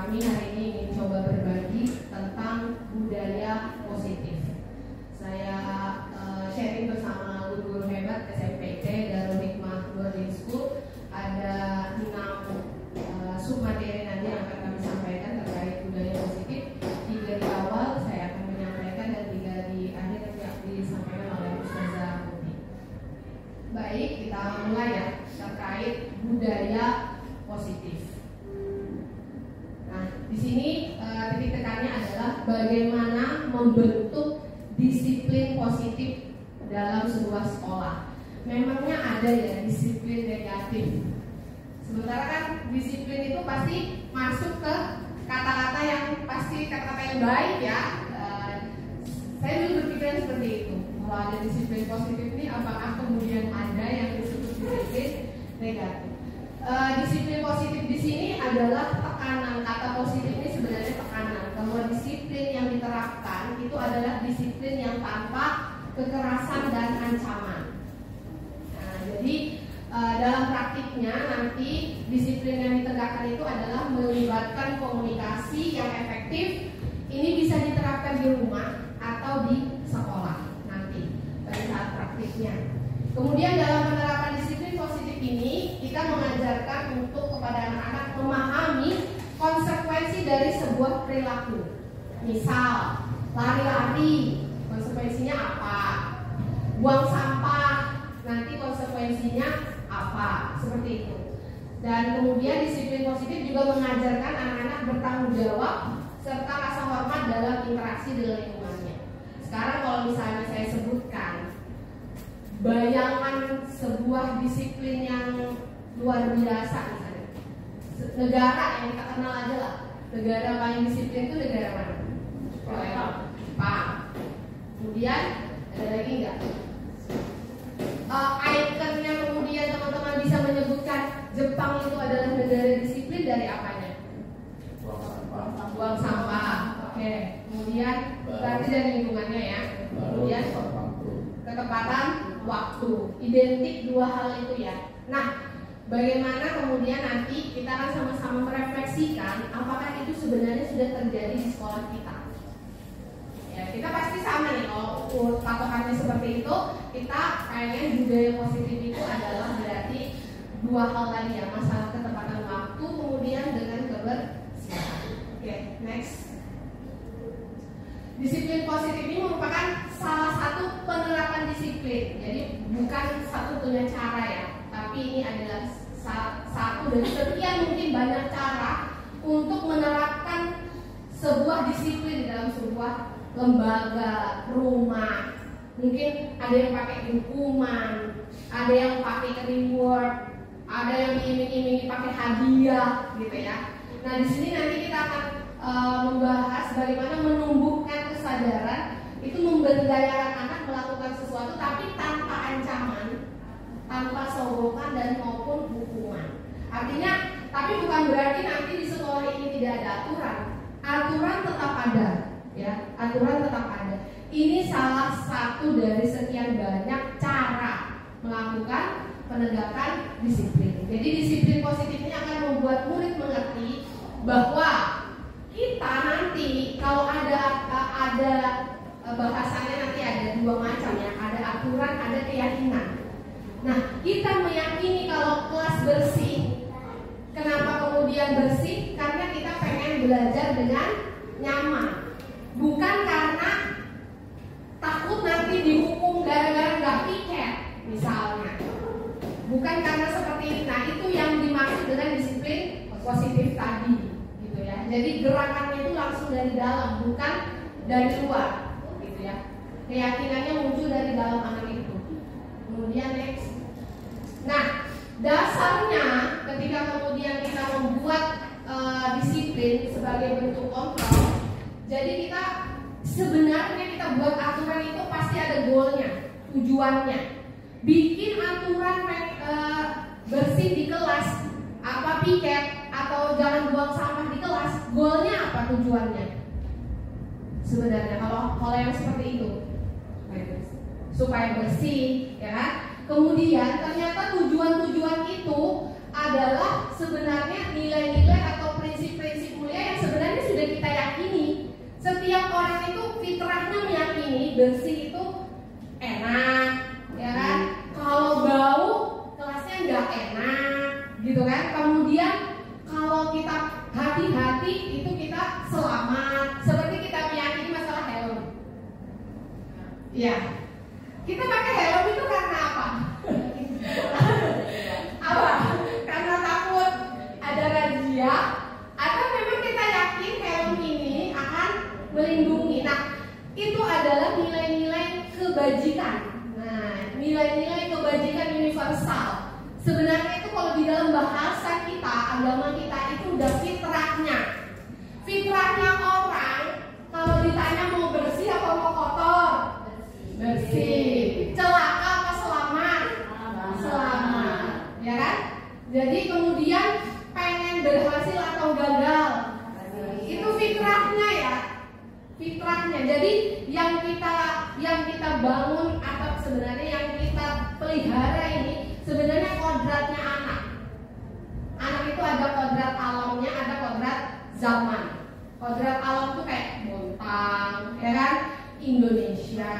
kami hari ini ingin coba berbagi tentang budaya positif. Saya sharing bersama guru-guru hebat SMPT Darul Hikmah Boarding School. Ada 6 submateri nanti yang akan kami sampaikan terkait budaya positif. 3 di awal saya akan menyampaikan dan 3 di akhir yang disampaikan oleh Ustazah Putih. Baik, kita mulai ya terkait budaya positif. Nah, di sini titik tekannya adalah bagaimana membentuk disiplin positif dalam sebuah sekolah. Memangnya ada ya disiplin negatif. Sementara kan disiplin itu pasti masuk ke kata-kata yang pasti kata-kata yang baik ya. Saya dulu berpikiran seperti itu. Kalau ada disiplin positif ini, apakah kemudian ada yang disebut disiplin negatif? Disiplin positif di sini adalah tekanan. Kata positif ini sebenarnya tekanan. Bahwa disiplin yang diterapkan itu adalah disiplin yang tanpa kekerasan dan ancaman. Nah, jadi dalam praktiknya nanti disiplin yang ditegakkan itu adalah melibatkan komunikasi yang efektif. Ini bisa diterapkan di rumah atau di sekolah nanti pada saat praktiknya. Kemudian dalam penerapan disiplin positif ini kita mengajarkan untuk kepada anak-anak memahami konsekuensi dari sebuah perilaku. Misal lari-lari, konsekuensinya apa? Buang sampah, nanti konsekuensinya apa? Seperti itu. Dan kemudian disiplin positif juga mengajarkan anak-anak bertanggung jawab serta rasa hormat dalam interaksi dengan lingkungannya. Sekarang kalau misalnya saya sebutkan bayangan sebuah disiplin yang luar biasa, misalnya negara yang kita kenal aja lah, negara paling disiplin itu negara mana? Jepang. Kemudian ada lagi nggak? Ikonnya kemudian teman-teman bisa menyebutkan Jepang itu adalah negara disiplin dari apanya? Buang sampah. Oke. Kemudian berarti dari lingkungannya ya. Kemudian ketepatan waktu. Identik dua hal itu ya. Nah, bagaimana kemudian nanti kita akan sama-sama merefleksikan apakah itu sebenarnya sudah terjadi di sekolah kita. Ya, kita pasti sama nih kalau patokannya seperti itu, kita pengen budaya positif itu adalah berarti dua hal tadi ya, masalah ketepatan waktu kemudian dengan kebersihan. Oke, next. Disiplin positif ini merupakan salah satu penerapan disiplin. Jadi bukan satu-satunya cara ya, tapi ini adalah satu dari sekian mungkin banyak cara untuk menerapkan sebuah disiplin dalam sebuah lembaga, rumah. Mungkin ada yang pakai hukuman, ada yang pakai reward, ada yang iming-imingi pakai hadiah, gitu ya. Nah, di sini nanti kita akan membahas bagaimana menumbuhkan kesadaran itu memberdayakan anak melakukan sesuatu tapi tanpa ancaman, tanpa sogokan dan maupun hukuman. Artinya, tapi bukan berarti nanti di sekolah ini tidak ada aturan. Aturan tetap ada, ya. Aturan tetap ada. Ini salah satu dari sekian banyak cara melakukan penegakan disiplin. Jadi disiplin positif ini akan membuat murid mengerti bahwa kita nanti kalau ada bahasanya nanti ada dua macam ya, ada aturan, ada keyakinan. Nah, kita meyakini kalau kelas bersih. Kenapa kemudian bersih? Karena kita pengen belajar dengan nyaman, bukan karena takut nanti dihukum gara-gara nggak piket misalnya. Bukan karena seperti itu. Nah, itu yang dimaksud dengan disiplin positif tadi. Jadi gerakannya itu langsung dari dalam, bukan dari luar, gitu ya. Keyakinannya muncul dari dalam anak itu. Kemudian next. Nah, dasarnya ketika kemudian kita membuat disiplin sebagai bentuk kontrol, jadi kita sebenarnya kita buat aturan itu pasti ada goalnya, tujuannya. Bikin aturan bersih di kelas, apa piket atau jangan buang sampah di kelas, goalnya apa, tujuannya? Sebenarnya kalau yang seperti itu supaya bersih, ya kan? Kemudian ternyata tujuan-tujuan itu adalah sebenarnya nilai-nilai atau prinsip-prinsip mulia yang bersih itu enak, ya kan? Kalau bau kelasnya nggak enak, gitu kan? Kemudian kalau kita hati-hati itu kita selamat. Seperti kita meyakini masalah helm. Ya, kita pakai helm itu karena apa? Apa? Karena takut ada razia, atau memang kita yakin helm ini akan melindungi. Nah, itu adalah nilai-nilai kebajikan. Nah, nilai-nilai kebajikan universal. Sebenarnya itu kalau di dalam bahasa kita, agama kita itu udah fitrahnya. Fitrahnya orang kalau ditanya mau bersih apa mau kotor? Bersih. Celaka apa selamat? Selamat. Ya kan? Jadi kemudian pengen berhasil atau gagal? Itu fitrahnya ya. Fitrahnya. Jadi yang kita bangun atau sebenarnya yang kita pelihara ini sebenarnya kodratnya anak. Anak itu ada kodrat alamnya, ada kodrat zaman. Kodrat alam tuh kayak Bontang, ya kan? Indonesia.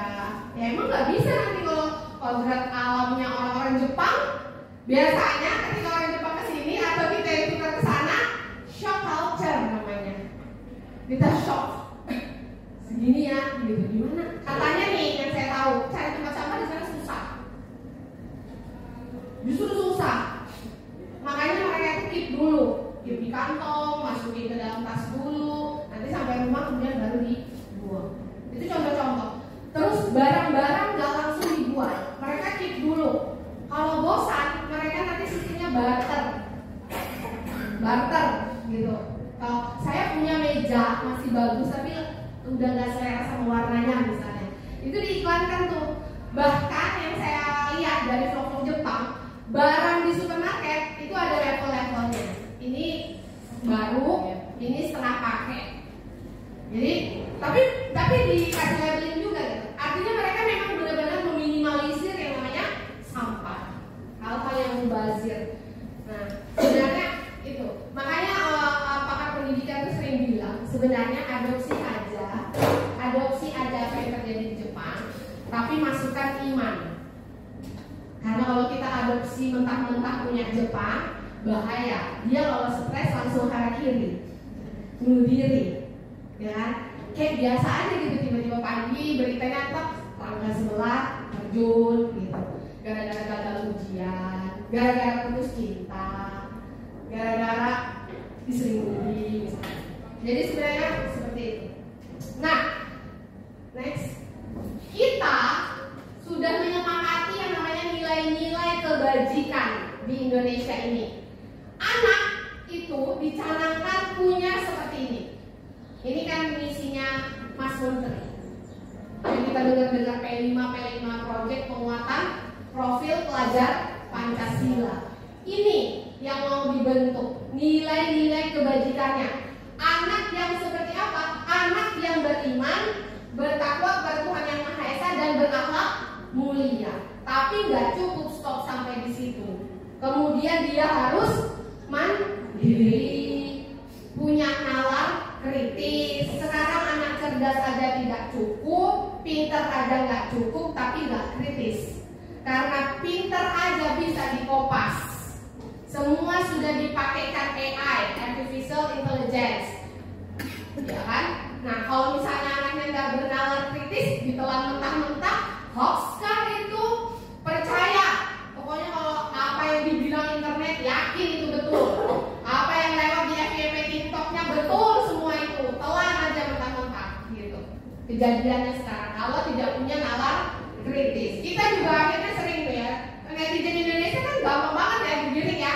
Ya emang nggak bisa nanti kalau kodrat alamnya orang-orang Jepang. Biasanya ketika orang Jepang kesini atau kita itu ke sana, shock culture namanya. Kita shock. Segini ya, gitu gimana? Katanya nih yang saya tahu, cari tempat sampah di sana susah. Justru susah. Makanya mereka itu keep dulu, keep di kantong, masukin ke dalam tas dulu, nanti sampai rumah kemudian baru dibuang. Itu contoh-contoh. Terus barang-barang nggak langsung dibuang, mereka keep dulu. Kalau bosan, mereka nanti sistemnya barter, gitu. Kalau saya punya meja masih bagus tapi udah nggak selera sama warnanya misalnya, itu diiklankan tuh. Bahkan yang saya lihat dari vlog-vlog Jepang, barang di supermarket itu ada level-levelnya. Ini baru, ini setengah pakai. Jadi tapi dikasih labeling juga gitu. Artinya mereka memang benar-benar meminimalisir yang namanya sampah, hal-hal yang mubazir. Nah, sebenarnya itu makanya pakar pendidikan itu sering bilang sebenarnya adopsi aja apa yang terjadi di Jepang, tapi masukkan iman. Karena kalau kita adopsi mentah-mentah punya Jepang, bahaya. Dia kalau stres langsung harakiri, bunuh diri, ya kan? Kayak biasa aja gitu, tiba-tiba pagi beritanya tangga sebelah terjun gitu, gara-gara gagal ujian, gara-gara putus cinta, gara-gara diselingkuhi misalnya. Jadi sebenarnya seperti itu. Nah, next, kita sudah menyepakati yang namanya nilai-nilai kebajikan di Indonesia ini. Anak itu dicanangkan punya seperti ini. Ini kan misinya Mas Menteri. Jadi kita dengar P5 Project penguatan profil pelajar Pancasila. Ini yang mau dibentuk, nilai-nilai kebajikannya. Anak yang seperti apa? Anak yang beriman, bertakwa kepada Tuhan Yang Maha Esa dan berakhlak mulia. Tapi nggak cukup stop sampai di situ. Kemudian dia harus mandiri, punya nalar kritis. Sekarang anak cerdas aja tidak cukup, pinter aja nggak cukup, tapi nggak kritis. Karena pinter aja bisa dikopas. Semua sudah dipakaikan AI, artificial intelligence, ya kan? Nah, kalau misalnya anaknya nggak bernalar kritis, ditelan mentah-mentah, hoax kah itu? Percaya. Pokoknya kalau apa yang dibilang internet, yakin itu betul. Apa yang lewat di FYP TikToknya betul semua itu. Telan aja mentah-mentah, gitu. Kejadiannya sekarang, kalau tidak punya nalar kritis. Kita juga akhirnya sering tuh ya, netizen Indonesia kan gampang banget ya begini ya.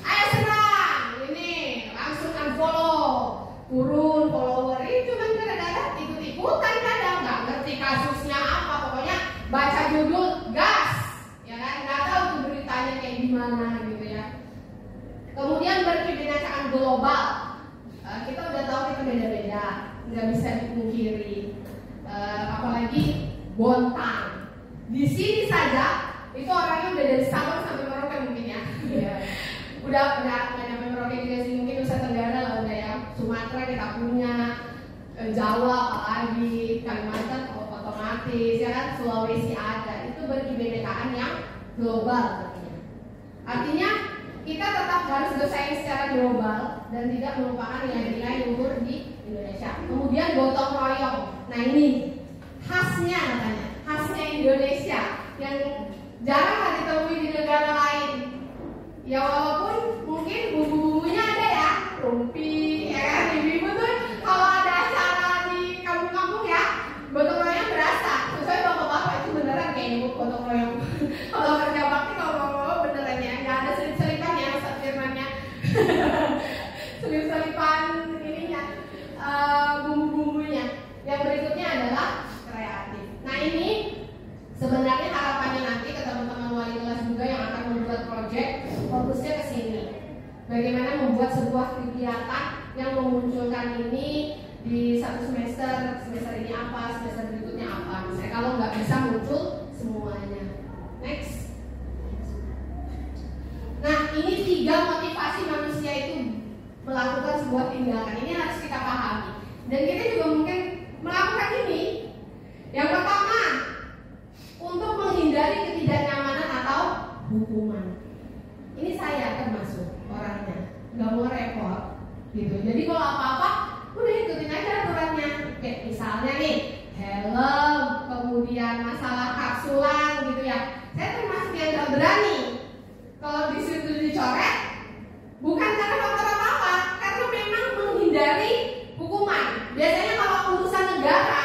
Ayo serang, ini langsung unfollow, turun follower. Ini cuma gara-gara ikut-ikutan, kadang nggak ngerti kasusnya apa, pokoknya baca judul gas, ya kan? Nggak tahu tuh beritanya kayak gimana gitu ya. Kemudian berkebinekaan global, kita udah tahu kita beda-beda, nggak bisa dipungkiri. Apalagi Bontang. Di sini saja itu orangnya udah dari Sabang sampai Merauke mungkin ya. Udah nyampe Merauke juga sih, mungkin Nusa Tenggara lah udah ya. Sumatera kita punya, Jawa apalagi, Kalimantan otomatis. global. Artinya kita tetap harus bersaing secara global dan tidak melupakan nilai-nilai luhur di Indonesia. Kemudian gotong royong. Nah ini khasnya katanya, khasnya Indonesia yang jarang ditemui di negara lain. Ya walaupun mungkin bumbu-bumbunya ada ya, rumpi, ya kan, ibu-ibu tuh kalau ada acara di kampung-kampung ya, gotong royong berasa. Sesuai bapak-bapak itu beneran kayak ibu gotong royong. Kalau kerja bakti kalau beneran ya, nggak ada selip-selipan ya, Ustaz Firmannya. Selip-selipan ininya, bumbu-bumbunya. Yang berikutnya adalah kreatif. Nah ini sebenarnya harapannya nanti ke teman-teman wali kelas juga yang akan membuat proyek, fokusnya ke sini. Bagaimana membuat sebuah kegiatan yang memunculkan ini di satu semester ini apa, semester berikutnya apa. Misalnya kalau nggak bisa muncul semuanya. Next. Nah ini 3 motivasi manusia itu melakukan sebuah tindakan. Ini harus kita pahami. Dan kita juga mungkin melakukan ini. Yang pertama, untuk menghindari ketidaknyamanan atau hukuman. Ini saya termasuk orangnya, nggak mau repot gitu. Jadi kalau apa-apa udah ikutin aja aturannya. Kayak misalnya nih helm, kemudian masalah kapsulan gitu ya. Saya termasuk yang nggak berani kalau disitu dicoret, bukan karena faktor apa-apa, karena memang menghindari hukuman. Biasanya kalau urusan negara,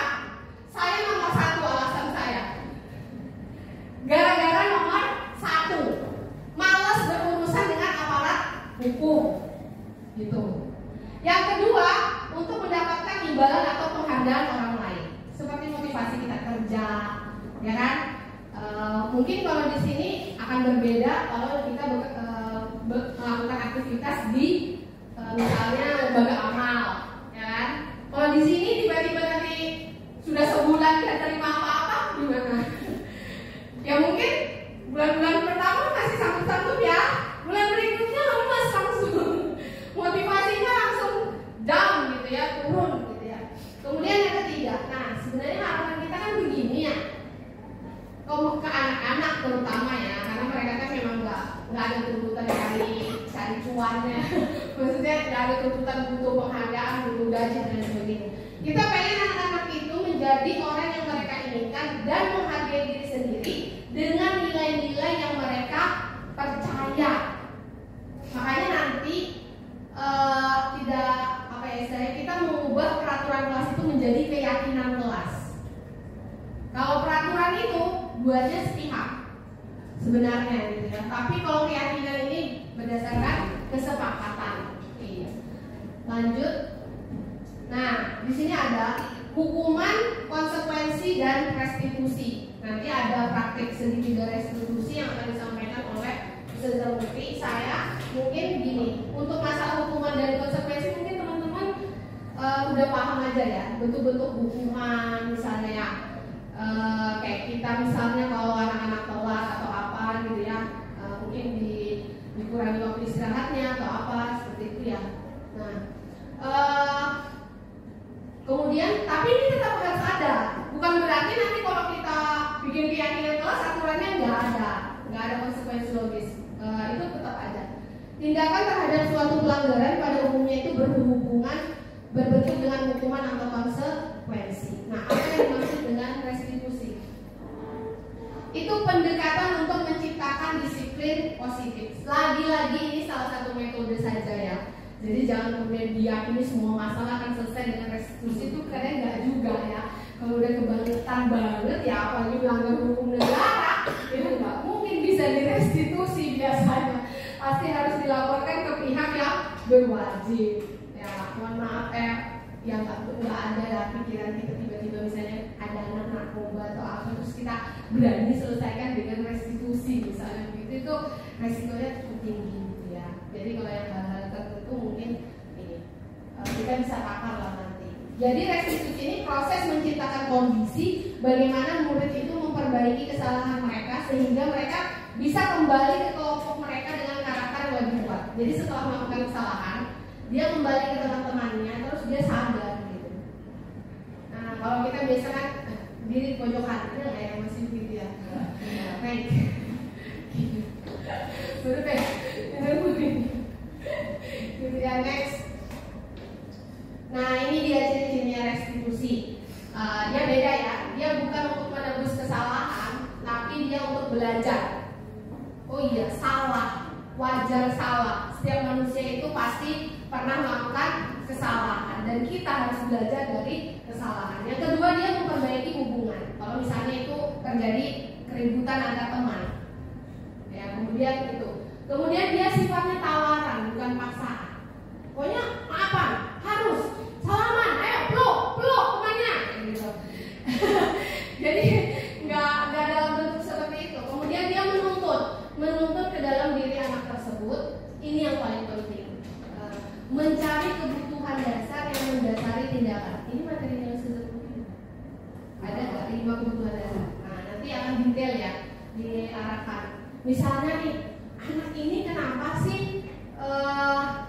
saya nomor 1 alasan saya. Gara-gara nomor 1 malas berurusan dengan aparat hukum gitu. Yang kedua, untuk mendapatkan imbalan atau penghargaan orang lain, seperti motivasi kita kerja, ya kan? Mungkin kalau di sini akan berbeda kalau kita melakukan aktivitas di misalnya lembaga amal, ya kan? Kalau di sini tiba-tiba nanti sudah sebulan tidak terima apa-apa, gimana? Ya mungkin bulan-bulan pertama masih sanggup-sanggup ya, bulan berikutnya lemas langsung, motivasinya langsung down gitu ya, turun gitu ya. Kemudian yang ketiga, nah sebenarnya harapan kita kan begini ya, ke anak-anak terutama ya, karena mereka kan memang nggak ada tuntutan cari cuannya, maksudnya nggak ada tuntutan butuh penghargaan, butuh gaji dan sebagainya. Kita pengen anak-anak itu menjadi orang yang mereka inginkan dan menghargai diri sendiri dengan nilai-nilai yang mereka percaya. Makanya nanti tidak apa ya, kita mengubah peraturan kelas itu menjadi keyakinan kelas. Kalau peraturan itu buatnya sepihak sebenarnya gitu ya. Tapi kalau keyakinan ini berdasarkan kesepakatan. Iya. Lanjut. Nah, di sini ada hukuman, konsekuensi dan restitusi. Nanti ada praktik segitiga restitusi yang akan disampaikan oleh Ustazah Mufti. Saya mungkin gini, untuk masalah hukuman dan konsekuensi mungkin teman-teman udah paham aja ya, bentuk-bentuk hukuman misalnya ya. Kayak kita misalnya kalau anak-anak telat atau apa gitu ya, mungkin dikurangi waktu istirahatnya atau apa seperti itu ya. Nah, kemudian tapi ini tetap harus ada. Bukan berarti nanti kalau kita bikin keyakinan kelas aturannya nggak ada konsekuensi logis. Itu tetap ada. Tindakan terhadap suatu pelanggaran pada umumnya itu berbentuk dengan hukuman atau konsekuensi. Nah, apa yang dimaksud dengan restitusi? Itu pendekatan untuk menciptakan disiplin positif. Lagi-lagi ini salah satu metode saja ya. Jadi jangan kemudian diyakini semua masalah akan selesai dengan restitusi, itu kadang nggak juga ya. Kalau udah kebangetan banget ya, apalagi melanggar hukum negara, itu nggak mungkin bisa direstitusi biasanya. Pasti harus dilaporkan ke pihak yang berwajib. Ya, mohon maaf yang nggak ada ya pikiran kita tiba-tiba misalnya ada anak narkoba atau apa terus kita berani selesaikan dengan restitusi misalnya begitu, itu resikonya cukup tinggi gitu ya. Jadi kalau yang hal-hal tertentu mungkin ini kita bisa takar lah nanti. Jadi restitusi ini proses menciptakan kondisi bagaimana murid itu memperbaiki kesalahan mereka sehingga mereka bisa kembali ke kelompok mereka dengan karakter yang lebih kuat. Jadi setelah melakukan kesalahan, dia kembali ke teman-temannya terus dia sadar gitu. Nah kalau kita biasa kan diri pojokan, itu kayak masih gitu ya. Baik. solusi. Dia beda ya, dia bukan untuk menebus kesalahan, tapi dia untuk belajar. Oh iya, salah, wajar salah. Setiap manusia itu pasti pernah melakukan kesalahan dan kita harus belajar dari kesalahan. Yang kedua, dia memperbaiki hubungan. Kalau misalnya itu terjadi keributan antar teman, ya kemudian itu. Kemudian dia sifatnya tawaran, bukan paksaan. Pokoknya maafan, harus salaman, ayo peluk temannya, gitu. Jadi nggak dalam bentuk seperti itu. Kemudian dia menuntut ke dalam diri anak tersebut. Ini yang paling penting, mencari kebutuhan dasar yang mendasari tindakan. Ini materinya sudah ada nggak 5 kebutuhan dasar? Nah, nanti akan detail ya, diarahkan. Misalnya nih, anak ini kenapa sih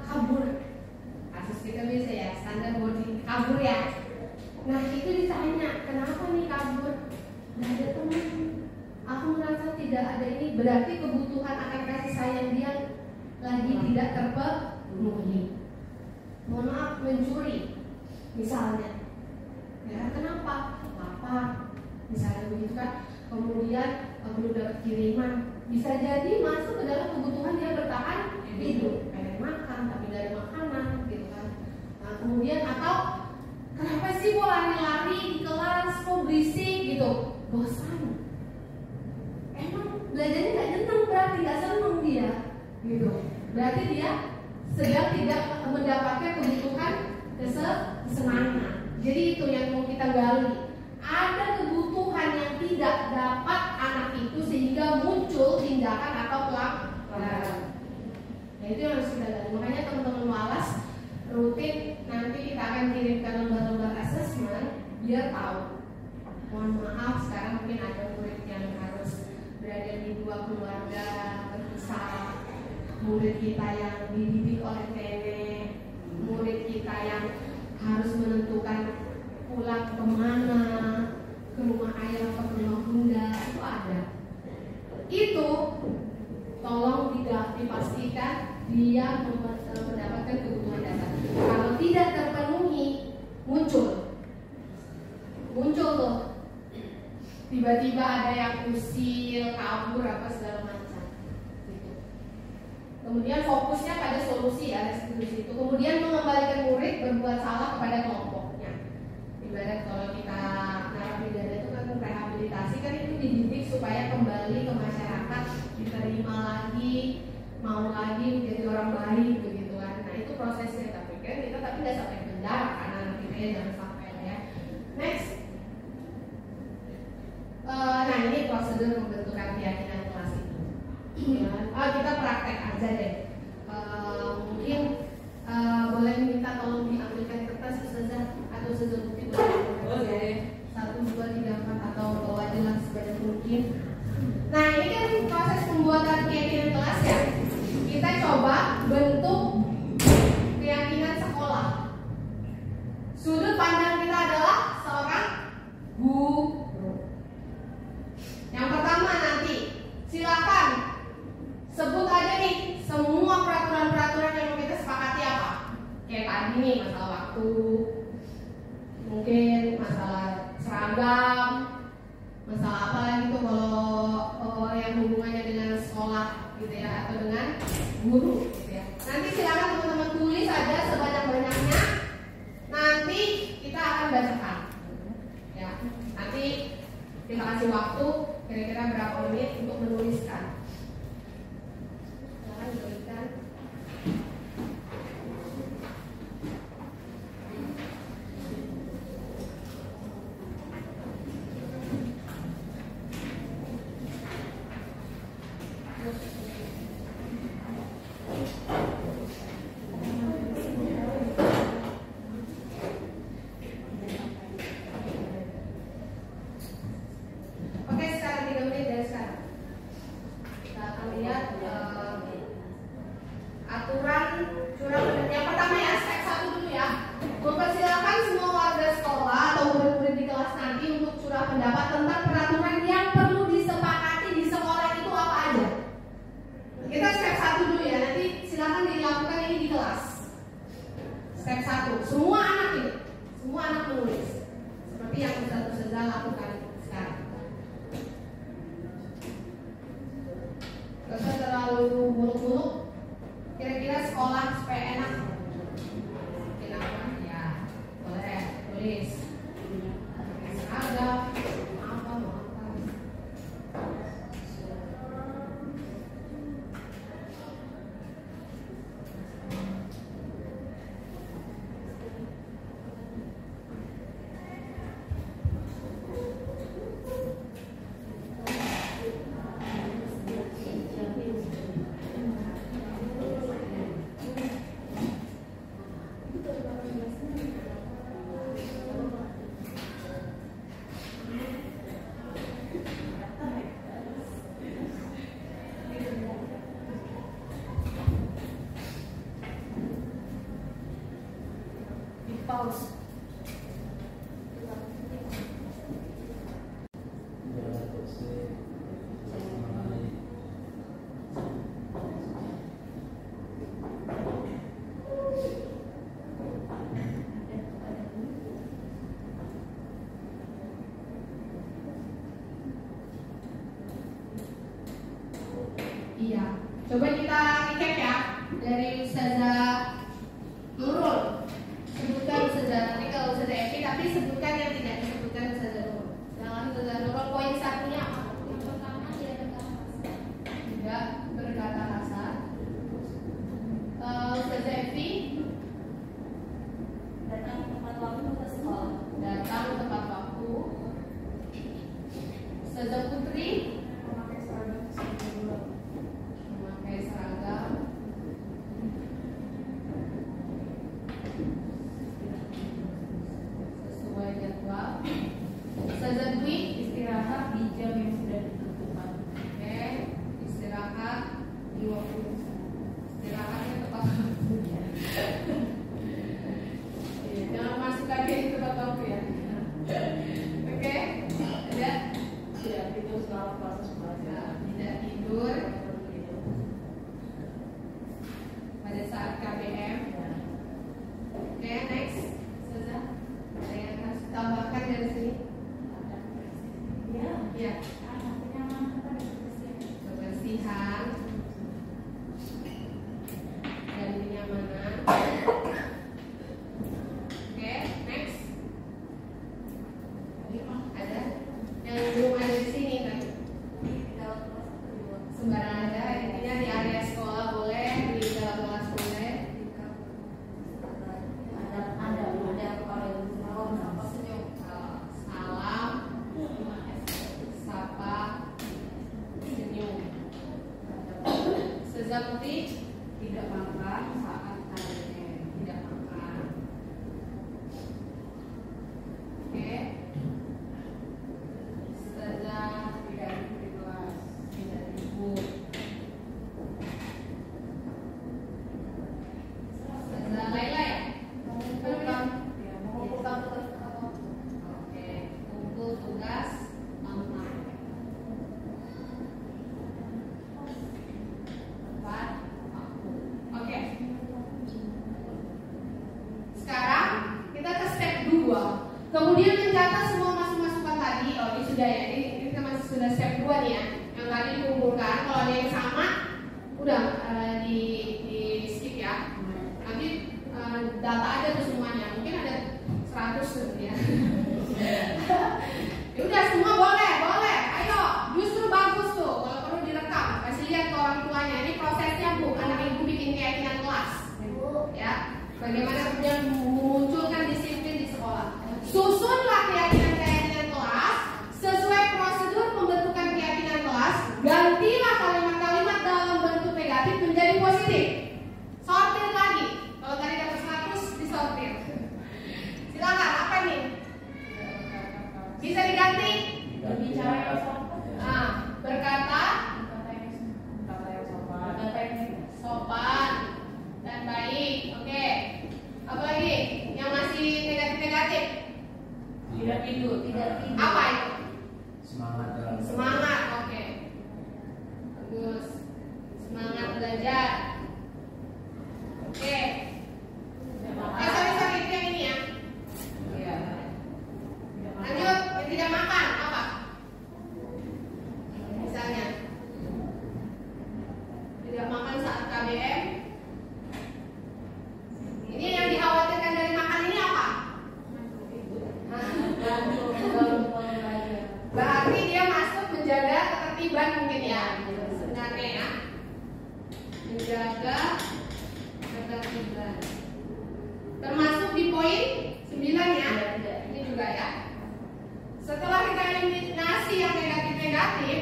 kabur? Kasus kita biasa ya, standar body kabur ya. Nah itu ditanya, kenapa nih kabur? Gak ada teman, aku merasa tidak ada ini. Berarti kebutuhan akan kasih sayang dia lagi tidak terpenuhi. Mohon maaf, mencuri misalnya, ya kenapa? Lapar misalnya begitu kan. Kemudian belum dapat kiriman, bisa jadi masuk ke dalam kebutuhan dia bertahan hidup, pengen makan tapi gak ada makanan gitu kan. Nah, kemudian atau kenapa sih kok lari-lari di kelas, kok berisik gitu, bosan. Emang belajarnya gak seneng, berarti gak seneng dia gitu. Berarti dia sedang tidak mendapatkan kebutuhan kesenangan. Jadi itu yang mau kita gali. Ada kebutuhan yang tidak dapat anak itu sehingga muncul tindakan atau pelanggaran. Nah itu yang harus kita gali. Makanya teman-teman walas rutin nanti kita akan kirimkan lembar-lembar assessment biar tahu. Mohon maaf, sekarang mungkin ada murid yang harus berada di 2 keluarga berpisah, murid kita yang dididik oleh nenek, murid kita yang harus menentukan pulang kemana, ke rumah ayah atau ke rumah bunda, itu ada. Itu tolong tidak dipastikan dia mendapatkan kebutuhan dasar. Kalau tidak terpenuhi, muncul tuh tiba-tiba ada yang usil, kabur apa segala macam gitu. Kemudian fokusnya pada solusi ya, restitusi itu. Kemudian mengembalikan murid berbuat salah kepada kelompoknya. Ibarat kalau kita narapidana itu kan rehabilitasi kan, itu dididik supaya kembali ke masyarakat, diterima lagi, mau lagi menjadi orang baik begitu kan. Nah itu prosesnya, tapi kan kita nggak sampai penjara karena anak kita ya, jangan sampai ya. Next, nah ini prosedur pembentukan keyakinan kelas itu. Kita praktek aja deh. Mungkin boleh minta tolong diambilkan kertas Ustazah atau Ustazah Bukti boleh 1, 2, 3, 4 atau bawa jelas sebanyak mungkin. Nah ini kan proses pembuatan keyakinan kelas ya. Kita coba bentuk keyakinan sekolah. Sudut pandang kita adalah seorang guru. Yang pertama nanti silakan sebut aja nih semua peraturan-peraturan yang kita sepakati apa. Kayak tadi nih masalah waktu, mungkin masalah seragam, masalah apa lagi tuh kalau yang hubungannya dengan sekolah gitu ya, atau dengan guru gitu ya. Nanti silakan teman-teman tulis aja sebanyak-banyaknya. Nanti kita akan bacakan. Ya, nanti kita kasih waktu kira-kira berapa menit untuk menuliskan. Silakan dituliskan. Step 1, semua anak menulis. seperti yang Ustazah lakukan sekarang. Gak usah terlalu muluk-muluk. Kira-kira sekolah supaya enak. Kenapa? Ya, boleh tulis. Ada apa mau apa? Pause. Iya, coba kita recap ya dari Ustazah Nurul. Sebutkan Ustazah, nanti kalau Ustazah Evi, tapi sebutkan yang tidak disebutkan Ustazah Nurul. Jangan Ustazah Nurul poin satunya apa? Yang pertama dia tidak berkata kasar. Ustazah Evi, datang tepat waktu ke sekolah. Datang tepat waktu. Ustazah Putri, memakai seragam. Sesuai jadwal. Ustazah Dwi, istirahat di jam yang sudah ditentukan. Oke, istirahat di waktu. Istirahatnya tepat waktu. Jangan masuk lagi di tempat waktu ya. Oke, ada tidak tidur selama proses belajar. Tidak tidur pada saat KBM. Oke, next. Sudah. Ada yang harus tambahkan dari sini? Ya. Kebersihan dan kenyamanan. Oke, next. Ada yang belum ada di sini kan? Sembarang ada. Intinya di area sekolah boleh, di dalam kelas boleh. Salam, sapa, senyum. Seperti tidak makan saat KBM, tidak makan. Oke. Ustazah tidak ribut di kelas, tidak ribut. Ustazah Laila ya? Bukan. Oke, kumpul tugas online. Tepat waktu. Oke. Sekarang kita ke step 2. Kemudian mencatat semua masukan tadi. Oh, ini sudah ya. Ini kita masih sudah step 2 nih ya. Yang tadi dikumpulkan. Kalau ada yang sama, udah di skip ya. Nanti data aja tuh semuanya. Mungkin ada 100 ya. Ya udah semua boleh. Ayo, justru bagus tuh. Kalau perlu direkam, kasih lihat ke orang tuanya. Ini prosesnya Bu, anak ibu bikin keyakinan kelas. Ya, bagaimana kemudian memunculkan disiplin di sekolah. Susunlah keyakinan kelas sesuai prosedur pembentukan keyakinan kelas. Gantilah kalimat-kalimat dalam bentuk negatif menjadi positif. Sortir lagi. Kalau tadi dapat 100, disortir. Silakan, apa nih? Bisa diganti? Berbicara yang sopan. Berkata sopan dan baik. Oke. Apa lagi? Yang masih negatif-negatif? Tidak tidur. Apa itu? Semangat. Oke. Bagus. Semangat belajar. Oke. Sorry, itu yang ini ya. Iya. Setelah kita eliminasi yang negatif-negatif,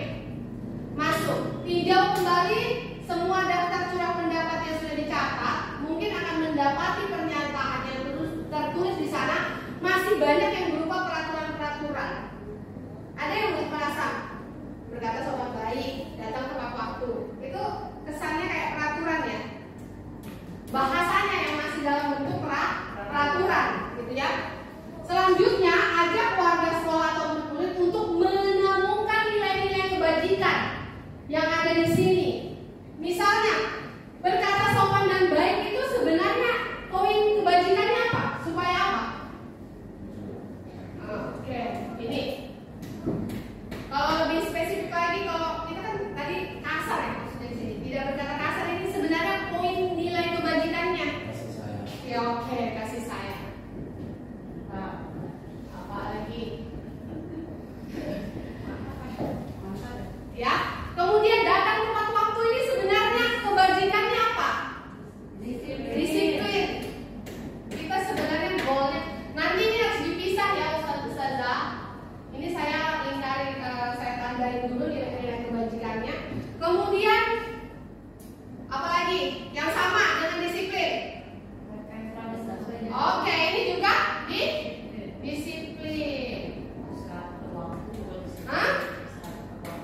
masuk, tinjau kembali semua daftar curah pendapat yang sudah dicatat. Mungkin akan mendapati pernyataan yang tertulis di sana masih banyak yang berupa peraturan-peraturan. Ada yang merasa berkata sobat baik, datang tepat waktu. Itu kesannya kayak peraturan ya. Bahasanya yang masih dalam bentuk peraturan, gitu ya. Selanjutnya, ajak warga sekolah atau murid untuk menemukan nilai-nilai kebajikan yang ada di sini. Misalnya, berkata sopan dan baik itu sebenarnya poin kebajikannya apa? Supaya apa? Oke, ini. Kalau lebih spesifik lagi, kalau kita kan tadi kasar ya maksudnya di sini. Tidak berkata kasar, ini sebenarnya poin nilai kebajikannya. Kasih sayang. Ya oke, kasih sayang. Apa lagi? Ya, kemudian datang tepat waktu ini sebenarnya kebajikannya apa? Disiplin. Kita sebenarnya goalnya nanti ini harus dipisah ya Ustazah. Ini saya lingkarin, saya tandain dulu nilai-nilai kebajikannya. Kemudian apa lagi yang sama dengan disiplin? Oke, ini juga disiplin.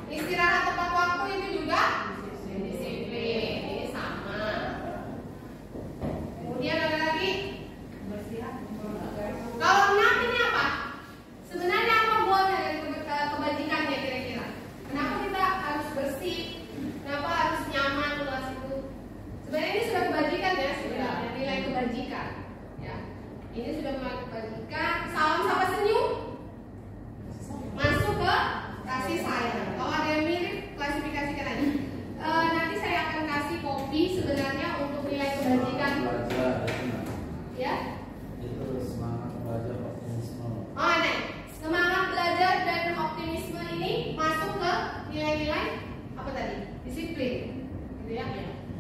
Istirahat tepat waktu itu juga disiplin. Ini sama. Kemudian ada lagi. Kalau 6 ini apa? Sebenarnya apa goalnya dari kebajikannya kira-kira? Kenapa kita harus bersih? Kenapa harus nyaman kelas itu? Sebenarnya ini sudah kebajikan ya, sudah nilai kebajikan. Ya, ini sudah mulai kebajikan. Salam sama senyum. Masuk ke kasih sayang. Kalau ada yang mirip, klasifikasikan aja. Nanti saya akan kasih kopi sebenarnya untuk nilai kebajikan. Ya. Itu semangat belajar optimisme. Oh, nah, semangat belajar dan optimisme ini masuk ke nilai-nilai apa tadi? Disiplin, gitu ya.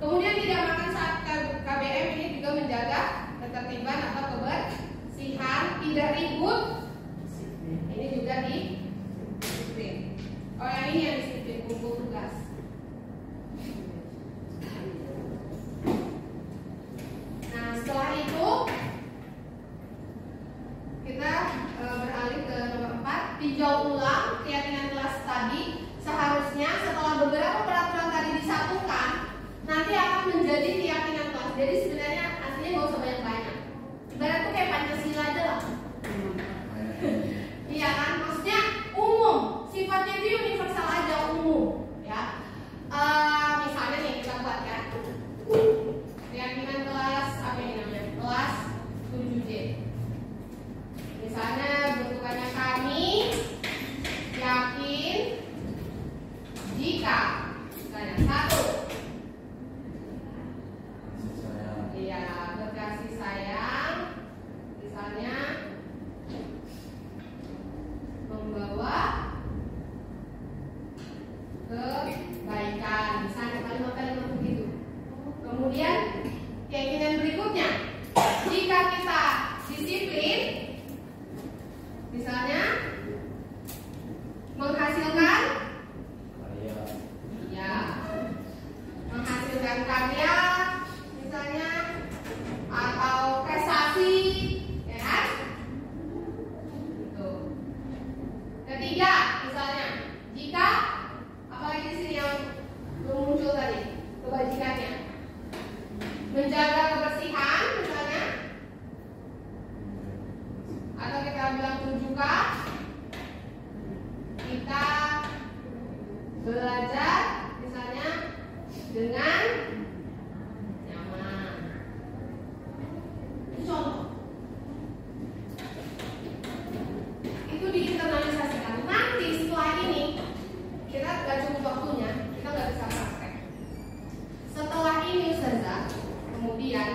Kemudian tidak makan saat KBM ini juga menjaga ketertiban atau kebersihan, tidak ribut. Ini juga disiplin. Oh, yang ini yang disiplin, kumpul tugas. Nah, setelah itu kita beralih ke nomor 4, tinjau ulang keyakinan kelas tadi. Seharusnya setelah beberapa peraturan tadi disatukan, nanti akan menjadi keyakinan kelas. Jadi sebenarnya aslinya nggak usah banyak-banyak. Ibarat tuh kayak Pancasila aja lah. Iya kan? Maksudnya umum, sifatnya itu universal aja, umum. Ya. Misalnya nih kita buat ya. Keyakinan kelas apa ini namanya? Kelas 7J. Misalnya bentukannya kami yakin jika misalnya 1. Iya, berkasih sayang. Misalnya membawa kebaikan. Misalnya kalimat-kalimat begitu. Kemudian keyakinan berikutnya, jika kita disiplin, misalnya menghasilkan Karya. ya, menghasilkan karya misalnya atau prestasi, ya kan? Gitu. Ketiga, misalnya jika apalagi di sini yang belum muncul tadi kebajikannya, menjaga kebersihan misalnya, atau kita bilang tunjukkan kita belajar misalnya dengan nyaman. Contoh itu diinternalisasikan. Nanti setelah ini kita gak cukup waktunya, kita gak bisa praktek. Setelah ini Ustazah, kemudian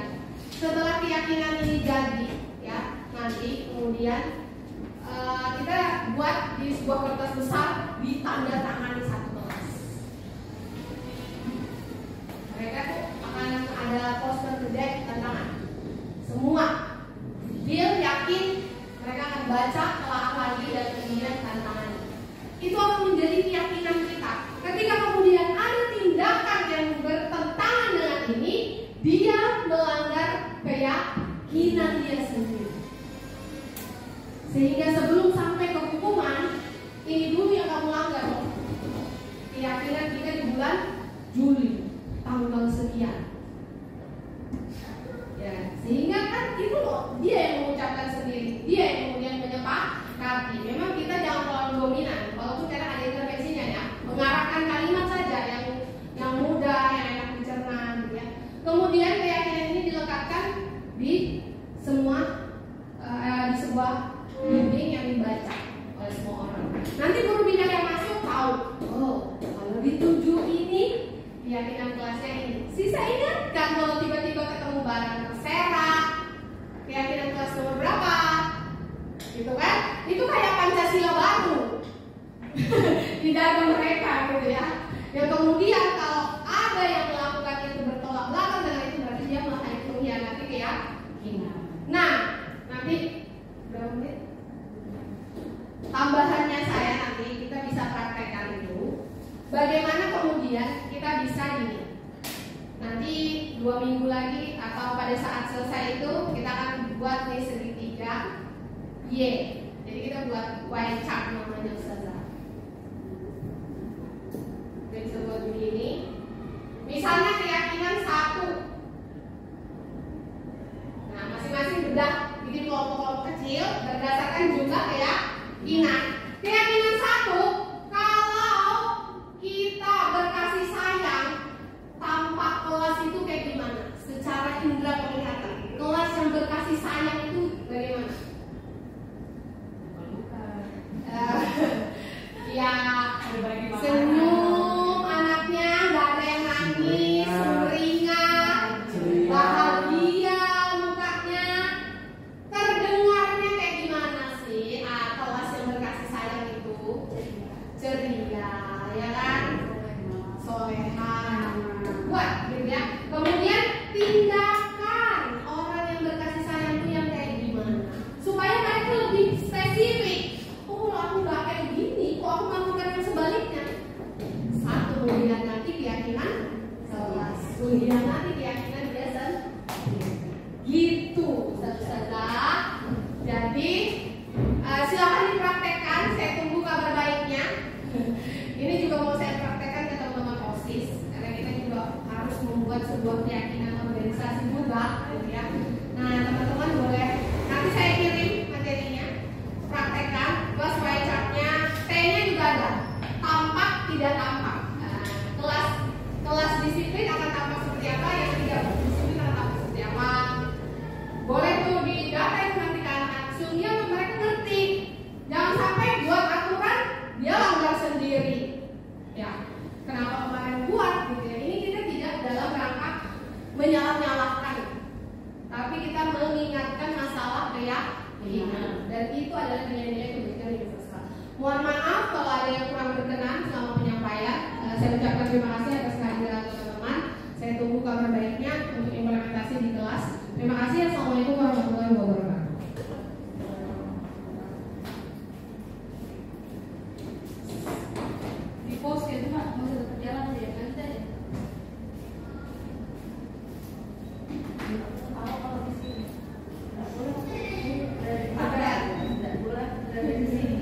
setelah keyakinan ini jadi ya, nanti kemudian kita buat di sebuah kertas besar, ditandatangani satu kelas. Mereka tuh akan ada poster gede tantangan. Semua dia yakin mereka akan baca, telah lagi, dan kemudian tantangan. Itu akan menjadi keyakinan kita. Ketika kemudian ada tindakan yang bertentangan dengan ini, dia melanggar keyakinan dia sendiri. Sehingga sebelum sampai ke hukuman, ini dulu yang kamu langgar loh. Keyakinan kita di bulan Juli tanggal sekian. Ya, sehingga kan itu loh, dia yang mengucapkan sendiri, dia yang kemudian menyepakati. Memang kita jangan terlalu dominan, walaupun kadang ada intervensinya ya, mengarahkan kalimat saja yang mudah, yang enak dicerna, gitu ya. Kemudian keyakinan ini dilekatkan di semua di sebuah dinding yang dibaca oleh semua orang. Nanti guru bina yang masuk tahu, oh kalau dituju ini keyakinan kelasnya ini. Sisa ingat kan kalau tiba-tiba ketemu barang terserak, keyakinan kelas nomor berapa? Gitu kan? Itu kayak Pancasila baru di dada mereka gitu ya. Yang kemudian kalau ada yang melakukan itu bertolak belakang dengan itu, berarti dia mengkhianati keyakinan. Nah, nanti berapa menit? Tambahannya saya nanti kita bisa praktekkan itu. Bagaimana kemudian kita bisa ini? Nanti 2 minggu lagi atau pada saat selesai itu kita akan buat nih segitiga Y. Jadi kita buat Y chart namanya Ustazah. Kita bisa buat begini. Misalnya keyakinan 1. Nah, masing-masing bedah bikin kelompok-kelompok kecil berdasarkan jumlah keyakinan. Keyakinan 1, kalau kita berkasih sayang, tampak kelas itu kayak gimana? Secara indera penglihatan, kelas yang berkasih sayang itu bagaimana? Ya, senyum anaknya, gak ada yang nangis, sumringah, bahagia mukanya. Terdengarnya kayak gimana sih? Kelas yang berkasih sayang itu ceria, ya kan? Soleha, buat gitu ya. Kemudian tindakan orang yang berkasih sayang itu yang kayak gimana? Supaya mereka lebih spesifik. Oh, aku gak kayak gini, kok aku melakukan yang sebaliknya. 1, mengkhianati keyakinan kelas, mengkhianati keyakinan dia sendiri. Gitu, Ustazah. Jadi silakan dipraktekkan. Saya tunggu kabar baiknya. Ini juga mau saya praktekkan ke teman-teman OSIS, karena kita juga harus membuat sebuah keyakinan organisasi juga, gitu ya. Nah, teman-teman boleh nanti saya kirim materinya, praktekkan. Plus Y chart-nya, T-nya juga ada. Tampak tidak tampak. Kelas disiplin akan tampak seperti apa, yang tidak disiplin akan tampak seperti apa. Boleh tuh di data itu nanti ke anak, sehingga mereka ngerti. Jangan sampai buat aturan dia langgar sendiri. Ya, kenapa kemarin buat gitu ya? Ini kita tidak dalam rangka menyalah-nyalahkan, tapi kita mengingatkan masalah keyakinan. Dan itu adalah nilai-nilai pendidikan universal. Mohon maaf kalau ada yang kurang berkenan selama penyampaian. Saya ucapkan terima kasih atas kehadiran teman-teman. Saya tunggu kabar baiknya untuk implementasi di kelas. Terima kasih. Assalamualaikum warahmatullahi wabarakatuh. Di post ya, cuma masih tetap jalan aja, nanti aja. Kalau di sini nggak boleh, nggak boleh berada di sini.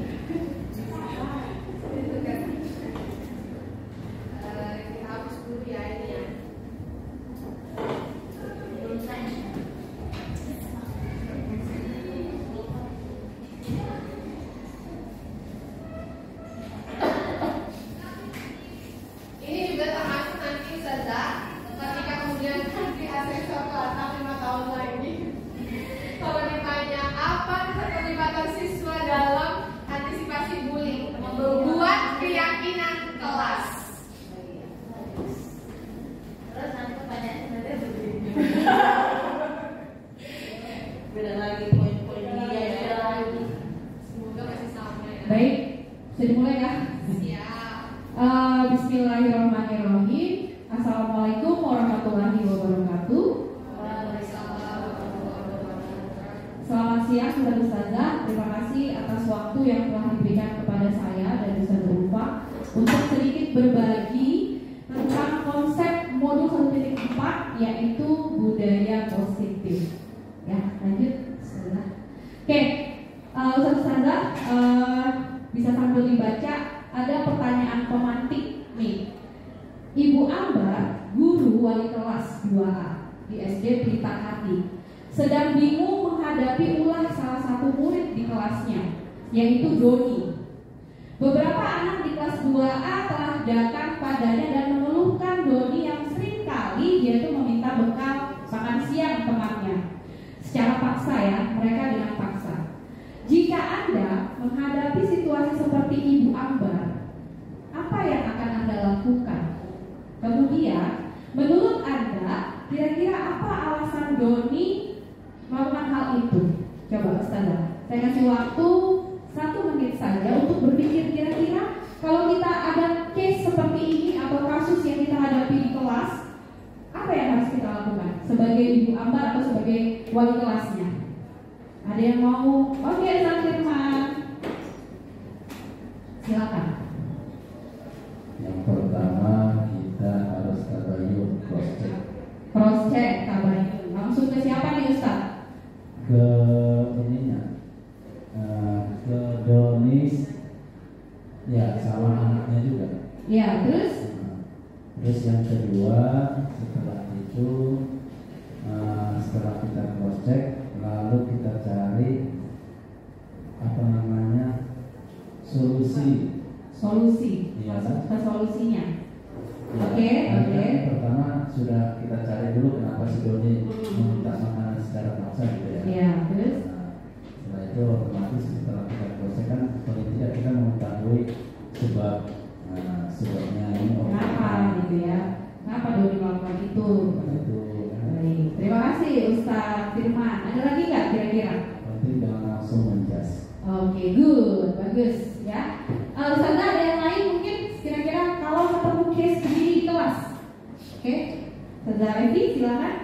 Kita hapus dulu ya ini ya. Ini juga termasuk nanti Ustazah, ketika kemudian di asesor ke atas 5 tahun lagi, kalau ditanya apa keterlibatan siswa dalam antisipasi bullying, membuat keyakinan kelas. Terus nanti pertanyaannya sebenarnya begini. Beda lagi poin-poin dia ya lagi. Semoga masih sama ya. Baik, bisa dimulai ya? Siap. Bismillahirrahmanirrahim. Assalamualaikum warahmatullahi wabarakatuh. Selamat siang Ustazah. Terima kasih waktu yang telah diberikan kepada saya dan Ustaz Ulfa untuk sedikit berbagi tentang konsep modul 1.4 yaitu budaya positif. Ya, lanjut. Oke, Ustazah bisa sambil dibaca. Ada pertanyaan pemantik nih. Ibu Ambar, guru wali kelas 2A di SD Pelita Hati, sedang bingung menghadapi ulah salah satu murid di kelasnya, yaitu Doni. Beberapa anak di kelas 2A telah datang padanya dan mengeluhkan Doni yang sering kali dia itu meminta bekal makan siang temannya. Secara paksa ya, mereka dengan paksa. Jika Anda menghadapi situasi seperti Ibu Ambar, apa yang akan Anda lakukan? Kemudian, menurut Anda, kira-kira apa alasan Doni melakukan hal itu? Coba Ustazah, saya kasih waktu 1 menit saja untuk berpikir kira-kira kalau kita ada case seperti ini atau kasus yang kita hadapi di kelas, apa yang harus kita lakukan sebagai Ibu Ambar atau sebagai wali kelasnya? Ada yang mau? Oke, Ustaz Firman, silakan. Yang pertama kita harus tabayun, Cross check tabayun. Langsung ke siapa nih Ustaz? ke ininya, ke Donis, ya sama anaknya juga. Ya, terus? Terus yang kedua setelah itu, setelah kita cross check, lalu kita cari apa namanya solusi. Iya, Masuk ke solusinya. Ya, Oke. yang pertama sudah kita cari dulu kenapa si Doni meminta makanan secara paksa gitu ya. Iya, terus? Nah, setelah itu otomatis setelah kita proses kan paling tidak kita mengetahui sebabnya ini Kenapa gitu ya? Kenapa Doni melakukan itu? Itu Baik, terima kasih Ustaz Firman. Ada lagi nggak kira-kira? penting jangan langsung menjas. Oke, good, bagus ya. Ustazah, ada yang lain mungkin kira-kira kalau ketemu case begini di kelas? Oke, Ustazah Evi silakan.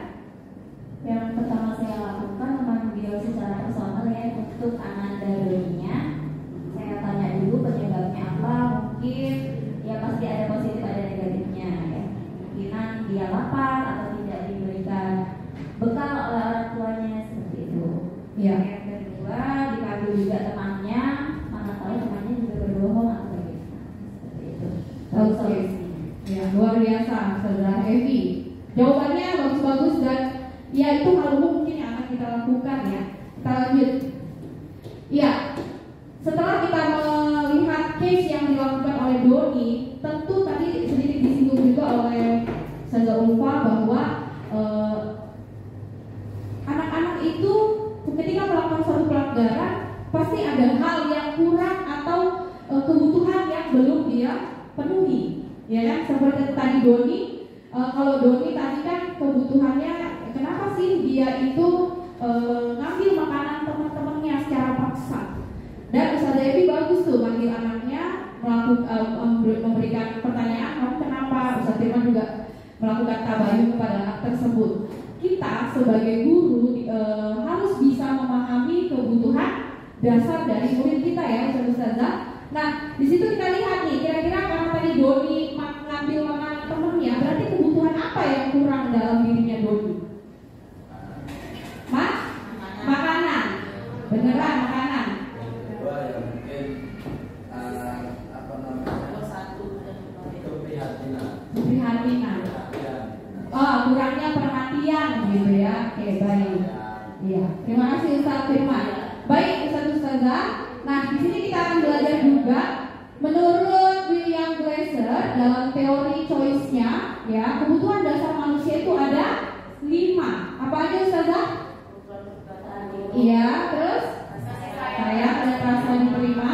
Yang pertama saya lakukan memanggil secara personal ya untuk Ananda Doninya. Saya tanya dulu penyebabnya apa, mungkin ya pasti ada positif ada negatifnya ya. Kemungkinan dia lapar atau tidak diberikan bekal oleh orang tuanya seperti itu. Ya. Yang kedua dipanggil juga temannya, mana tahu temannya juga berbohong atau bagaimana seperti itu. Tahu Oke. solusinya. Ya, luar biasa Ustazah Evi. Jawabannya bagus-bagus dan ya itu hal umum mungkin yang akan kita lakukan ya. Kita lanjut. Ya, setelah kita melihat case yang dilakukan oleh Doni, tentu tadi sedikit disinggung juga oleh Ustazah Ulfa bahwa anak-anak itu ketika melakukan suatu pelanggaran pasti ada hal yang kurang atau kebutuhan yang belum dia penuhi, ya kan? Seperti tadi Doni, kalau Doni tadi kan kebutuhannya, kenapa sih dia itu ngambil makanan teman-temannya secara paksa? Dan Ustazah Evi bagus tuh manggil anaknya, memberikan pertanyaan, kamu kenapa? Ustaz Firman juga melakukan tabayun kepada anak tersebut. Kita sebagai guru harus bisa memahami kebutuhan dasar dari murid kita ya, Ustazah. Nah, di situ kita lihat nih, kira-kira karena tadi Doni ngambil makanan temennya, berarti kebutuhan apa yang kurang dalam dirinya Doni? Makanan. Beneran makanan. Kedua yang mungkin apa namanya keprihatinan. Kurangnya perhatian gitu ya. Oke, baik. Iya, terima kasih Ustaz Firman. Baik Ustazah. Nah, di sini kita akan belajar juga menurut William Glasser dalam teori choice-nya ya, kebutuhan dasar manusia itu ada 5. Apa aja Ustazah? Iya, terus saya ada rasa diterima,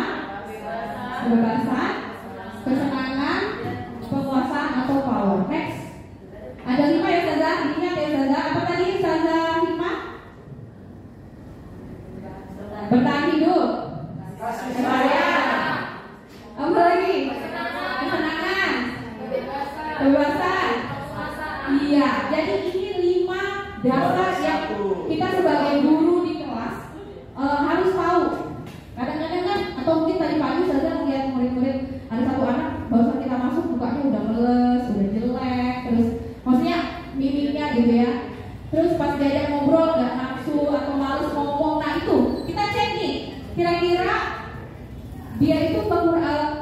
kebebasan, kesenangan, penguasaan atau power. Next. Ada 5 ya Ustazah, ingat ya Ustazah. Apa tadi Ustazah 5? Bertahan hidup, apa lagi? Kesenangan, kebebasan. Iya, jadi ini 5 dasar yang kita sebagai guru di kelas harus tahu. Kadang-kadang kan atau Kira-kira dia itu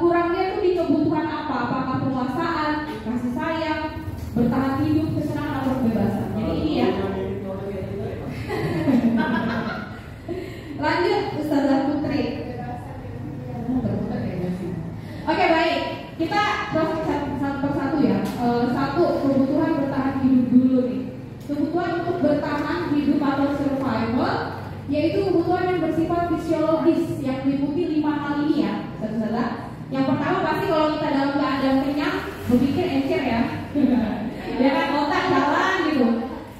kurangnya tuh di kebutuhan apa? Apakah penguasaan, kasih sayang, bertahan hidup, kesenangan atau kebebasan? Jadi ini ya. Lanjut Ustazah Putri. Oke, baik. Kita proses satu persatu ya. Satu, kebutuhan bertahan hidup dulu nih. Kebutuhan untuk bertahan hidup atau survival, yaitu kebutuhan yang bersifat fisiologis yang meliputi 5 hal ini ya, saudara. Yang pertama pasti kalau kita dalam keadaan kenyang, berpikir encer ya. Ya kan, otak jalan gitu.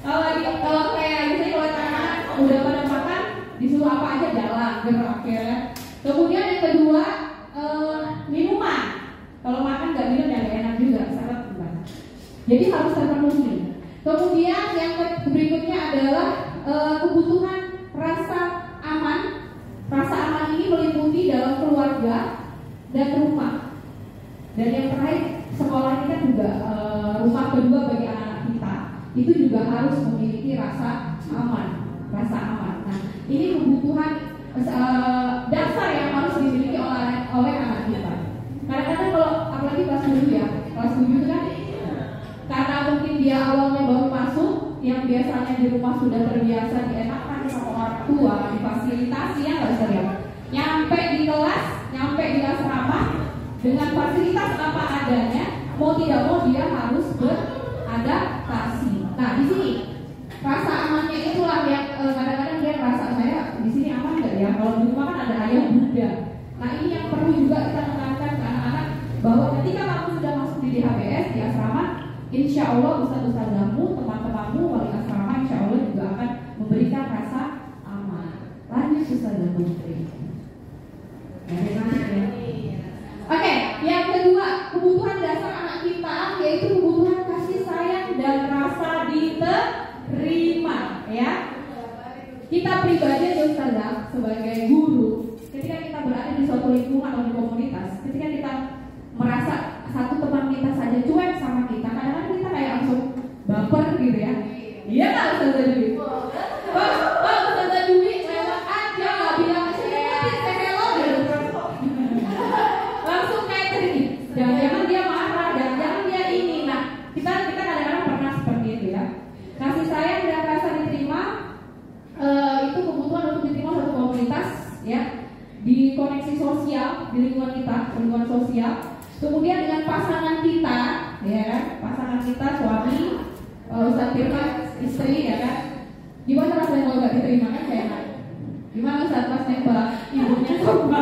Kalau kayak gitu, kalau anak-anak udah pada makan, disuruh apa aja jalan, gerak ya. Kemudian yang kedua, minuman. Kalau makan nggak minum ya nggak enak juga, sangat benar. Jadi harus terpenuhi. Kemudian yang berikutnya adalah kebutuhan rasa aman. Rasa aman ini meliputi dalam keluarga dan rumah. Dan yang terakhir, sekolah ini kan juga rumah kedua bagi anak-anak kita. Itu juga harus memiliki rasa aman. Rasa aman. Nah, ini kebutuhan dasar yang harus dimiliki oleh anak kita. Kadang-kadang kalau apalagi kelas 7 ya, kelas 7 itu kan karena mungkin dia awalnya baru masuk, yang biasanya di rumah sudah terbiasa dienakkan sama orang tua, difasilitasi ya nggak bisa lihat. Nyampe di kelas, nyampe di asrama dengan fasilitas apa adanya, mau tidak mau dia harus beradaptasi. Nah di sini rasa amannya itulah yang kadang-kadang dia merasa saya di sini aman nggak ya? Kalau di rumah kan ada ayah bunda. Nah ini yang perlu juga kita menekankan ke anak-anak bahwa ketika kamu sudah masuk di DHBS di asrama, insya Allah ustaz-ustazahmu, teman-temanmu wali asrama insya Allah juga akan memberikan rasa aman. Lanjut Ustazah Putri. Oke, yang kedua kebutuhan dasar anak kita yaitu kebutuhan kasih sayang dan rasa diterima. Ya, kita pribadi ya Ustazah sebagai guru, ketika kita berada di suatu lingkungan atau di komunitas, ketika kita merasa satu teman kita saja cuek sama kita, kadang-kadang kita kayak langsung baper gitu ya. Iya nggak Ustazah Dwi? Ustazah Dwi lewat aja nggak bilang hello gitu. Langsung kayak tadi, jangan-jangan dia marah, jangan-jangan dia ini. Nah kita kadang-kadang pernah seperti itu ya. Kasih sayang dan rasa diterima itu kebutuhan untuk diterima satu komunitas ya, di koneksi sosial di lingkungan kita, lingkungan sosial. Kemudian dengan pasangan kita, ya kan, pasangan kita suami, Ustaz Firman istri, ya kan. Gimana rasanya kalau nggak diterima kan kayak gimana Ustaz pas nembak ibunya coba?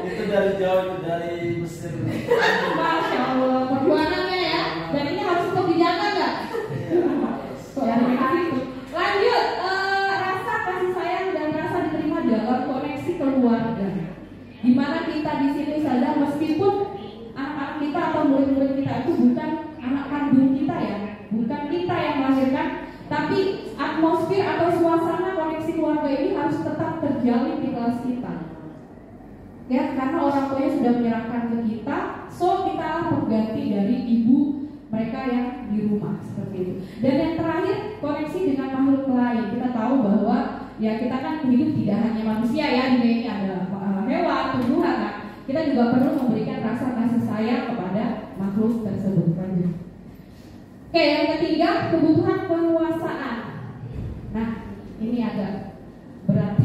Itu dari jauh, itu dari Mesir. Masya Allah, perjuangannya ya. Dan ini harus tetap dijaga nggak? Lanjut, rasa kasih sayang dan rasa diterima dalam koneksi keluarga. Di mana kita di sini sadar meskipun anak-anak kita atau murid-murid kita itu bukan anak kandung kita ya, bukan kita yang melahirkan, tapi atmosfer atau suasana koneksi keluarga ini harus tetap terjalin di kelas kita. Ya, karena orang tuanya sudah menyerahkan ke kita, so kita pengganti dari ibu mereka yang di rumah seperti itu. Dan yang terakhir, koneksi dengan makhluk lain. Kita tahu bahwa ya kita kan hidup tidak hanya manusia ya, di dunia ini ada hewan, tumbuhan. Nah, kita juga perlu memberikan rasa kasih sayang kepada makhluk tersebut. Oke, yang ketiga kebutuhan penguasaan. Nah, ini agak berat.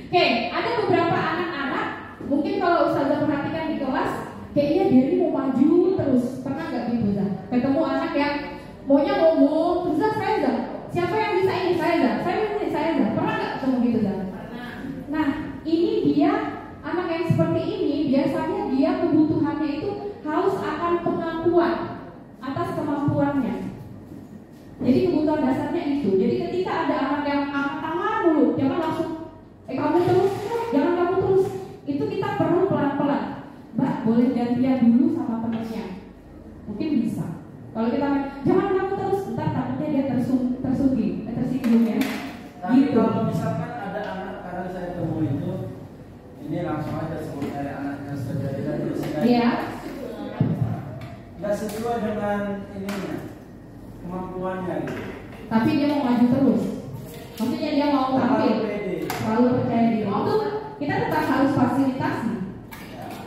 Oke, ada beberapa anak-anak mungkin kalau Ustazah perhatikan di kelas, kayaknya dia ini mau maju terus. Pernah nggak gitu Zah? Ketemu anak yang maunya ngomong, terus Zah, saya Zah, siapa yang bisa ini? Saya Zah, saya ini saya Zah. Pernah nggak ketemu gitu Zah? Nah, ini dia anak yang seperti ini biasanya dia kebutuhannya itu haus akan pengakuan atas kemampuannya. Jadi kebutuhan dasarnya itu. Jadi ketika ada anak yang angkat mulu, jangan langsung kamu terus, jangan kamu terus. Itu kita perlu pelan-pelan. Mbak, boleh gantian dulu sama temennya. Mungkin bisa. Kalau kita jangan kamu terus, ntar takutnya dia tersinggung ya. Tapi gitu. kalau misalkan ada anak karena saya temui itu, ini langsung aja sebut dari anaknya saja dan Iya. nggak sesuai dengan ininya kemampuannya gitu. Tapi dia mau maju terus. Maksudnya dia mau tampil, selalu percaya diri. Itu kita tetap harus fasilitasi.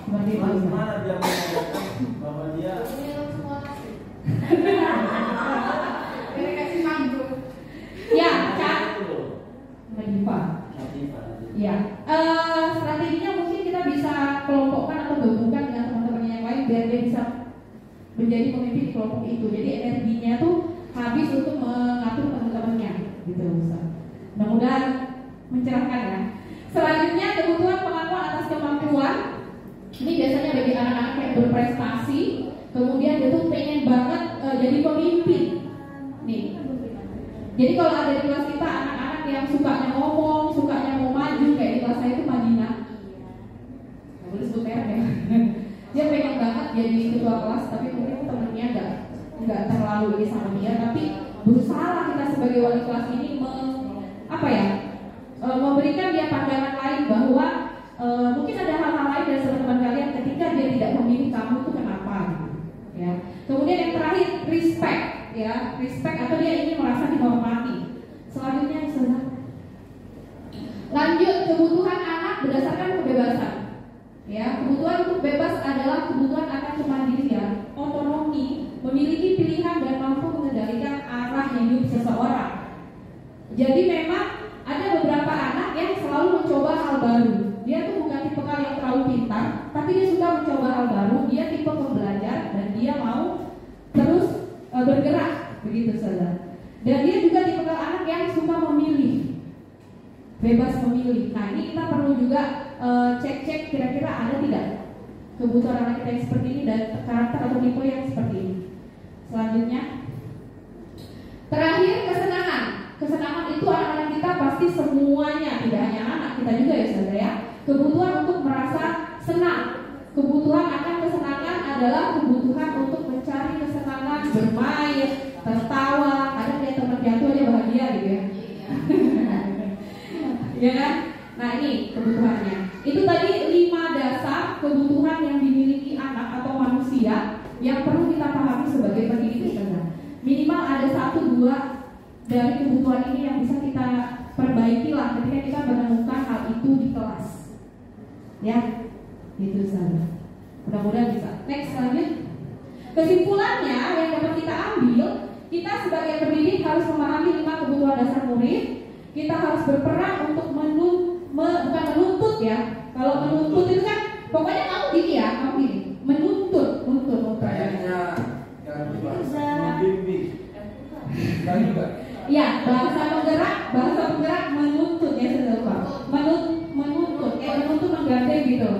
Seperti itu. Bagaimana dia mengatakan bahwa dia Dari kasih mandu. ya, Kak Nadifa. Ya, strateginya mungkin kita bisa kelompokkan atau gabungkan dengan teman-teman yang lain biar dia bisa menjadi pemimpin di kelompok itu. Jadi energinya tuh habis untuk mengatur teman-temannya, gitu Ustaz. Mudah-mudahan mencerahkan ya. Selanjutnya kebutuhan pengakuan atas kemampuan. Ini biasanya bagi anak-anak yang berprestasi, kemudian dia tuh pengen banget jadi pemimpin. Nih. Jadi kalau ada di kelas kita anak-anak yang sukanya ngomong, sukanya mau maju kayak di kelas saya itu Madinah. Nggak boleh sebut merek ya. Dia pengen banget jadi ketua kelas, tapi mungkin temennya nggak terlalu ini sama dia, tapi berusaha kita sebagai wali kelas ini memberikan dia pandangan lain bahwa mungkin ada hal-hal lain dari teman-teman kalian ketika dia tidak memilih kamu itu kenapa, ya. Kemudian yang terakhir respect, ya, respect atau dia ingin merasa dihormati. Selanjutnya sudah lanjut kebutuhan anak berdasarkan kebebasan. Ya, kebutuhan untuk bebas adalah kebutuhan akan kemandirian, otonomi, memiliki pilihan dan mampu mengendalikan arah hidup seseorang. Jadi memang ada beberapa anak yang selalu mencoba hal baru. Dia tuh bukan tipe yang terlalu pintar, tapi dia suka mencoba hal baru. Dia tipe pembelajar dan dia mau terus bergerak, begitu saja. Dan dia juga tipe anak yang suka memilih, bebas memilih. Nah, ini kita perlu juga cek-cek kira-kira ada tidak kebutuhan anak kita yang seperti ini dan karakter atau tipe yang seperti ini. Selanjutnya, terakhir kesenangan. Kesenangan itu anak-anak kita pasti semuanya, tidak hanya anak kita juga ya saudara ya. Kebutuhan untuk merasa senang. Kebutuhan akan kesenangan adalah kebutuhan untuk mencari kesenangan, bermain, tertawa. Kadang dia teman jatuh aja bahagia gitu ya. Ya kan? Nah, ini kebutuhannya. Itu tadi 5 dasar kebutuhan yang dimiliki anak atau manusia yang perlu kita pahami sebagai pendidik saudara. Minimal ada 1-2 dari kebutuhan ini yang bisa kita perbaiki lah ketika kita menemukan hal itu di kelas. Ya, itu saja. Mudah-mudahan bisa. Next, lanjut. Kesimpulannya yang dapat kita ambil, kita sebagai pendidik harus memahami 5 kebutuhan dasar murid. Kita harus berperan untuk bukan menuntut ya. Kalau menuntut itu kan pokoknya kamu gini ya, kamu gini. Menuntut. Kayaknya membimbing. Kan juga. Ya, bahasa penggerak menuntut ya saudara. Menuntut, kayak menuntut menggandeng gitu.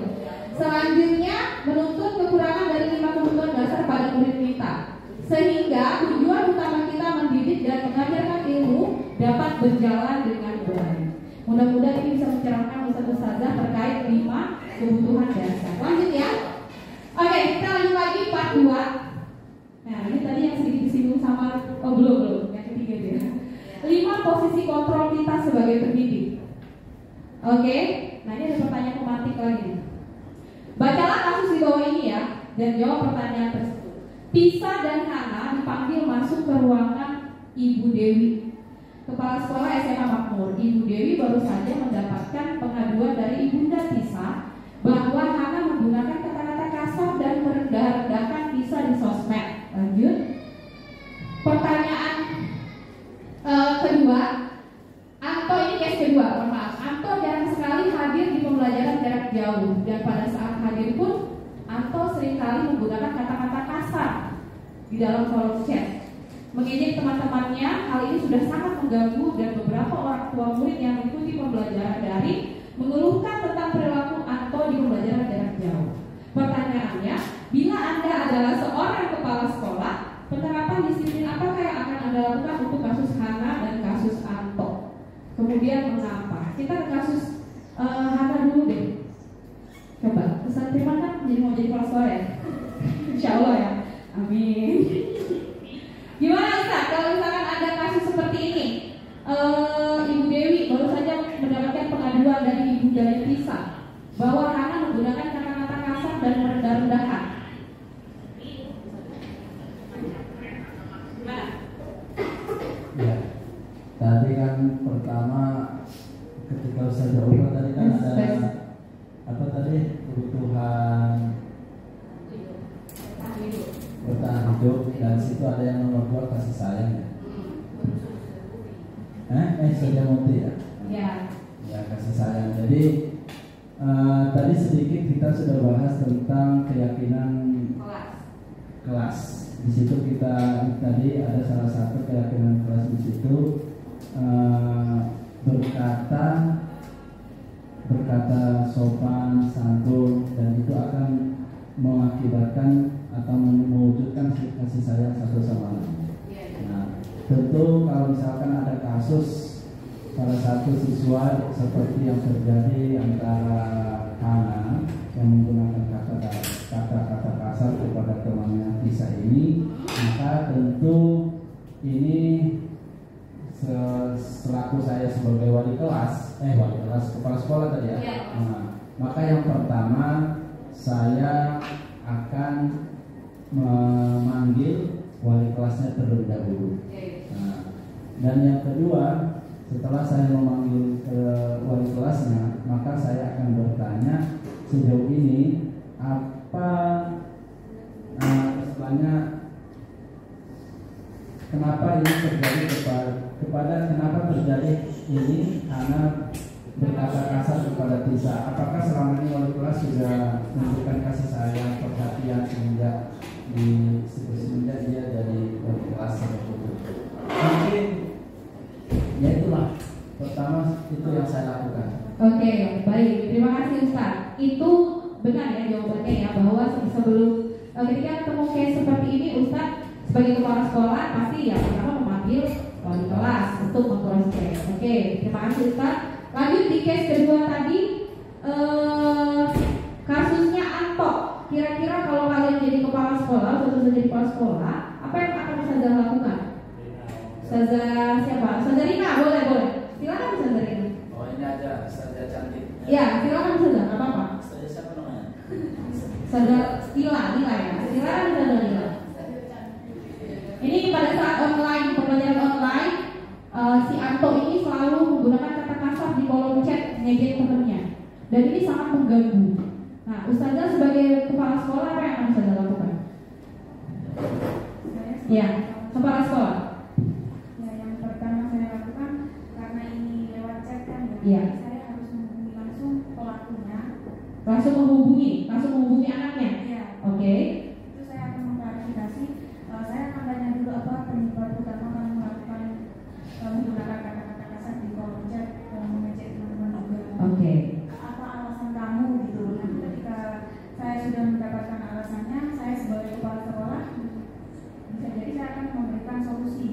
Selanjutnya menuntut kekurangan dari 5 kebutuhan dasar pada murid kita, sehingga tujuan utama kita mendidik dan mengajarkan ilmu dapat berjalan dengan baik. Mudah-mudahan ini bisa mencerahkan ustazah terkait 5 kebutuhan dasar. Lanjut ya. Oke, kita lanjut lagi part 2. Nah, ini tadi yang sedikit disinggung sama belum yang ketiga dia. 5 posisi kontrol kita sebagai pendidik. Oke, nah ini ada pertanyaan pematik lagi. Bacalah kasus di bawah ini ya dan jawab pertanyaan tersebut. Tisa dan Hana dipanggil masuk ke ruangan Ibu Dewi, Kepala Sekolah SMA Makmur. Ibu Dewi baru saja mendapatkan pengaduan dari Ibunda Tisa bahwa Hana menggunakan kata-kata kasar dan merendah-rendahkan Tisa di sosmed. Lanjut. Pertanyaan kedua, Anto ini case kedua, mohon maaf. Anto jarang sekali hadir di pembelajaran jarak jauh dan pada saat hadir pun Anto seringkali menggunakan kata-kata kasar di dalam kolom chat, mengejek teman-temannya. Hal ini sudah sangat mengganggu dan beberapa orang tua murid yang mengikuti pembelajaran daring mengeluhkan tentang perilaku Anto di pembelajaran jarak jauh. Pertanyaannya, bila Anda adalah seorang kepala sekolah, penerapan disiplin apakah yang akan Anda lakukan untuk kasus Hana dan kasus Anto? Kemudian mengapa? Kita ke kasus Hana dulu deh. Coba, kesan terima kan mau jadi kepala sekolah ya? Insya Allah ya. Amin. Gimana Ustaz? Kalau misalkan ada kasus seperti ini, Ibu Dewi baru saja mendapatkan pengaduan dari Ibu dari Tisa bahwa Hana menggunakan kata-kata kasar dan merendah-rendahkan. Ya, tadi kan pertama ketika Ustazah Ufa tadi kan ada apa tadi, kebutuhan bertahan hidup, dan situ ada yang nomor 2 kasih sayang. Saja Muti ya. Ya, kasih sayang. Jadi tadi sedikit kita sudah bahas tentang keyakinan kelas. Di situ kita tadi ada salah satu keyakinan kelas di situ berkata sopan, santun, dan itu akan mengakibatkan atau mewujudkan kasih sayang satu sama lain. Nah, tentu kalau misalkan ada kasus salah satu siswa seperti yang terjadi antara Hana yang menggunakan kata-kata kasar kepada temannya Tisa ini, maka tentu ini selaku saya sebagai wali kelas kepala sekolah tadi ya. Nah, maka yang pertama saya akan memanggil wali kelasnya terlebih dahulu. Nah, dan yang kedua, setelah saya memanggil wali kelasnya, maka saya akan bertanya sejauh ini apa istilahnya, kenapa ini terjadi kenapa terjadi ini karena berkata kasar kepada Tisa. Apakah selama ini wali kelas sudah memberikan kasih sayang, perhatian semenjak dia jadi wali kelas seperti itu? Mungkin ya itulah pertama itu yang saya lakukan. Oke, baik. Terima kasih Ustaz. Itu benar ya jawabannya ya, bahwa sebelum ketika ketemu case seperti ini, Ustaz sebagai kepala sekolah pasti ya pertama memanggil wali kelas untuk meng-cross check. Oke, terima kasih Ustaz. Lanjut di case kedua tadi, kasusnya Anto. Kira-kira kalau kalian jadi kepala sekolah, atau jadi kepala sekolah, apa yang akan Ustazah lakukan? Ustazah siapa? Ustazah Rina, boleh. Silakan Ustazah Rina. Oh, ini aja Ustazah cantik. Ya, silakan Ustazah, nggak apa-apa. Ustazah siapa namanya? Ustazah Lila ya. Silakan Ustazah Lila. Ini pada saat pembelajaran online, si Anto ini selalu menggunakan kata kasar di kolom chat ngejek temennya, dan ini sangat mengganggu. Nah, Ustazah sebagai kepala sekolah apa yang akan Ustazah lakukan? Ya, kepala sekolah. Ya, yang pertama saya lakukan, karena ini lewat chat kan, Iya. saya harus menghubungi langsung pelakunya. Langsung menghubungi anaknya. Iya. Oke. Itu saya akan mengklarifikasi. Saya akan tanya dulu apa penyebab utama kamu melakukan menggunakan kata-kata kasar di kolom chat dan mengejek teman-teman juga. Oke. Apa alasan kamu gitu? Nanti ketika saya sudah mendapatkan alasannya, saya sebagai kepala sekolah bisa jadi saya akan memberikan solusi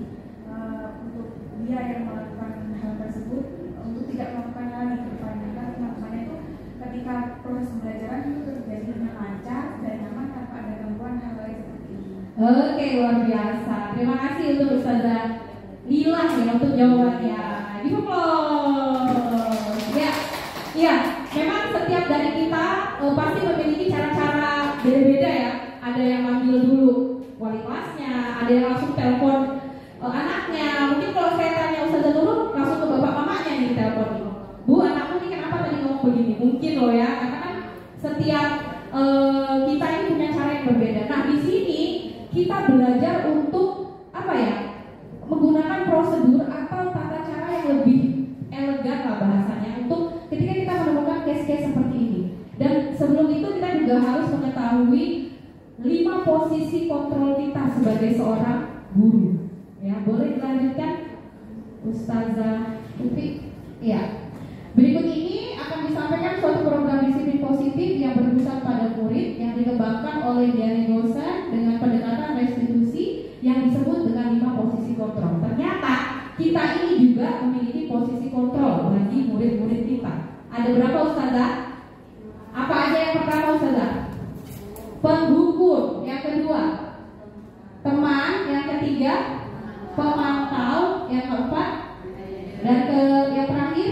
untuk dia yang melakukan hal tersebut untuk tidak melakukannya lagi ke depannya. Karena makanya itu ketika proses pembelajaran itu terjadi dengan lancar dan nyaman tanpa ada gangguan hal lain seperti ini. Oke, luar biasa. Terima kasih untuk Ustazah Lila ya untuk jawabannya. Diplom. Ya, memang setiap dari kita pasti memiliki cara-cara beda-beda ya. Ada yang manggil dulu wali kelasnya, ada yang langsung telepon anaknya. Mungkin kalau saya tanya Ustazah dulu, langsung ke bapak mamanya nih telepon. Bu, anakku ini kenapa tadi ngomong begini? Mungkin loh ya, karena kan setiap kita ini punya cara yang berbeda. Nah, di sini kita belajar untuk apa ya? Menggunakan prosedur atau tata cara yang lebih elegan lah bahasanya untuk ketika kita menemukan case-case seperti ini. Dan sebelum itu kita juga harus mengetahui 5 posisi kontrol kita sebagai seorang guru. Ya, boleh dilanjutkan Ustazah Uti? Ya. Berikut ini akan disampaikan suatu program disiplin positif yang berpusat pada murid yang dikembangkan oleh Diani Dosen dengan pendekatan restitusi yang disebut dengan 5 posisi kontrol. Ternyata kita ini juga memiliki posisi kontrol bagi murid-murid kita. Ada berapa Ustazah? Apa aja yang pertama Ustazah? Penghukum. Yang kedua, teman. Yang ketiga, pemantau. Yang keempat, dan yang terakhir,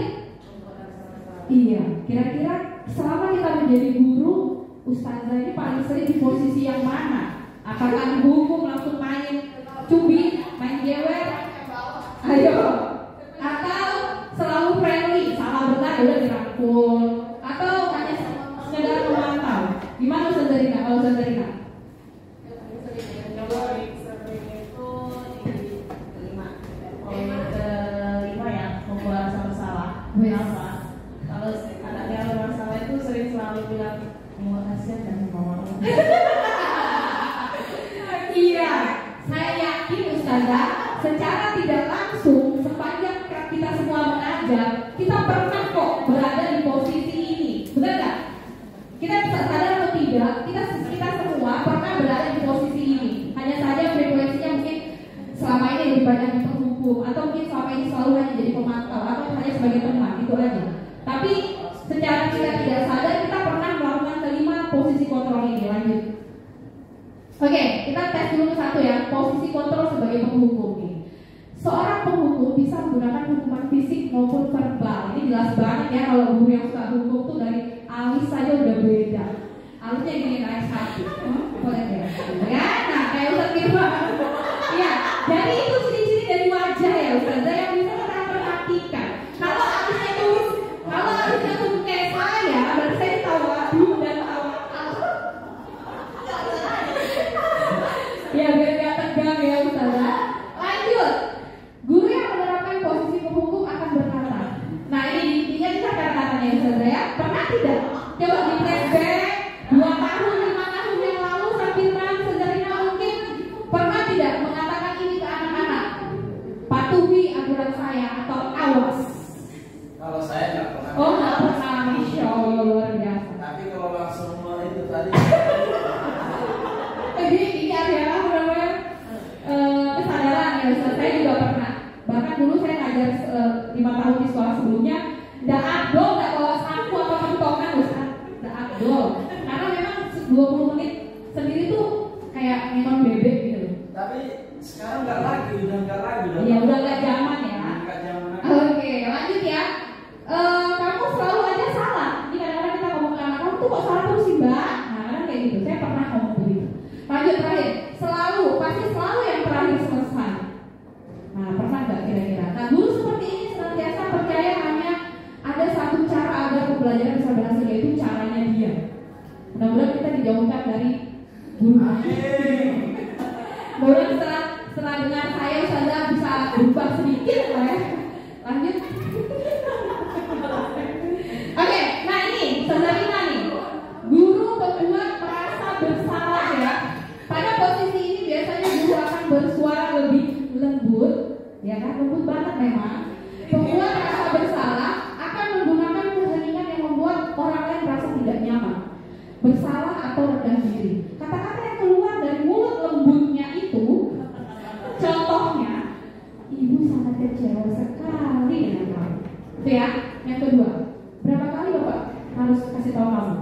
iya. Kira-kira selama kita menjadi guru, Ustazah ini paling sering di posisi yang mana? Apakah dihukum langsung main cubit, main jewer? Ayo. Atau selalu friendly? Salah benar udah dirangkul atau hanya sekedar memantau? Gimana Ustazah Rina? Kalau Ustazah Rina? Kelima ya, membuat salah. Kalau anaknya bermasalah itu sering selalu bilang terima kasih dan mohon maaf. Iya, saya yakin Ustazah, secara tidak langsung sepanjang kita semua mengajar, kita pernah kok berada di posisi ini, benar nggak? Kita sadar atau tidak, kita semua pernah berada di posisi ini. Hanya saja frekuensinya mungkin selama ini lebih banyak di penghukum, atau mungkin selama ini selalu hanya jadi pemantau, atau hanya sebagai teman, itu aja. Tapi secara kita tidak sadar kita pernah melakukan kelima posisi kontrol ini. Lanjut. Oke, kita tes dulu satu ya, posisi kontrol sebagai penghukum nih. Seorang penghukum bisa menggunakan hukuman fisik maupun verbal. Ini jelas banget ya, kalau guru yang suka hukum tuh dari alis saja udah beda. Alisnya gini naik satu, boleh ya? Ya, nah kayak Ustaz Firman. Ya, jadi itu ciri-ciri dari wajah ya Ustazah yang bisa kita perhatikan. Kalau alisnya tuh kayak saya, berarti saya tahu dan tahu. Ya biar gak tegang ya Ustazah. Lanjut. Guru yang menerapkan posisi penghukum akan berkata. Nah ini intinya kita kata-katanya Ustazah ya. Pernah tidak? Coba di flashback 2 tahun, 5 tahun yang lalu Safirman, Ustazah Rina mungkin pernah tidak mengatakan ini ke anak-anak? Patuhi aturan saya atau awas. Kalau saya nggak pernah. Oh nggak pernah, Masya Allah luar biasa. Tapi kalau langsung itu tadi. Jadi ini adalah kesadaran ya Ustaz. Saya juga pernah. Bahkan dulu saya ngajar 5 tahun di sekolah sebelumnya. Nggak abdol, nggak bawa sapu atau kentongan Ustaz. Nggak abdol. Karena memang 20 menit sendiri tuh kayak nonton bebek gitu. Tapi sekarang nggak lagi, udah nggak lagi. Iya udah nggak zaman ya. Nggak zaman. Oke, lanjut ya. Kamu selalu aja salah. Ini kadang-kadang kita ngomong ke anak kamu tuh kok salah terus sih Mbak. Nah kadang kayak gitu. Saya pernah ngomong begitu. Lanjut terakhir. Pasti selalu yang terakhir selesai. Nah pernah nggak kira-kira? Nah guru seperti ini senantiasa percaya hanya ada satu cara agar pembelajaran bisa berhasil, yaitu caranya dia. Mudah-mudahan kita dijauhkan dari guru. Mudah-mudahan setelah dengar saya Ustazah bisa berubah sedikit lah ya. Lanjut. Oke, nah ini Ustazah Rina nih. Guru membuat merasa bersalah ya. Pada posisi ini biasanya guru akan bersuara lebih lembut, ya kan? Lembut banget memang. Pembuat merasa bersalah akan menggunakan keheningan yang membuat orang lain merasa tidak nyaman, bersalah atau rendah diri. Kata-kata yang keluar dari mulut lembutnya itu, contohnya, ibu sangat kecewa sekali dengan kamu. Itu ya. Yang kedua, berapa kali Bapak harus kasih tahu kamu?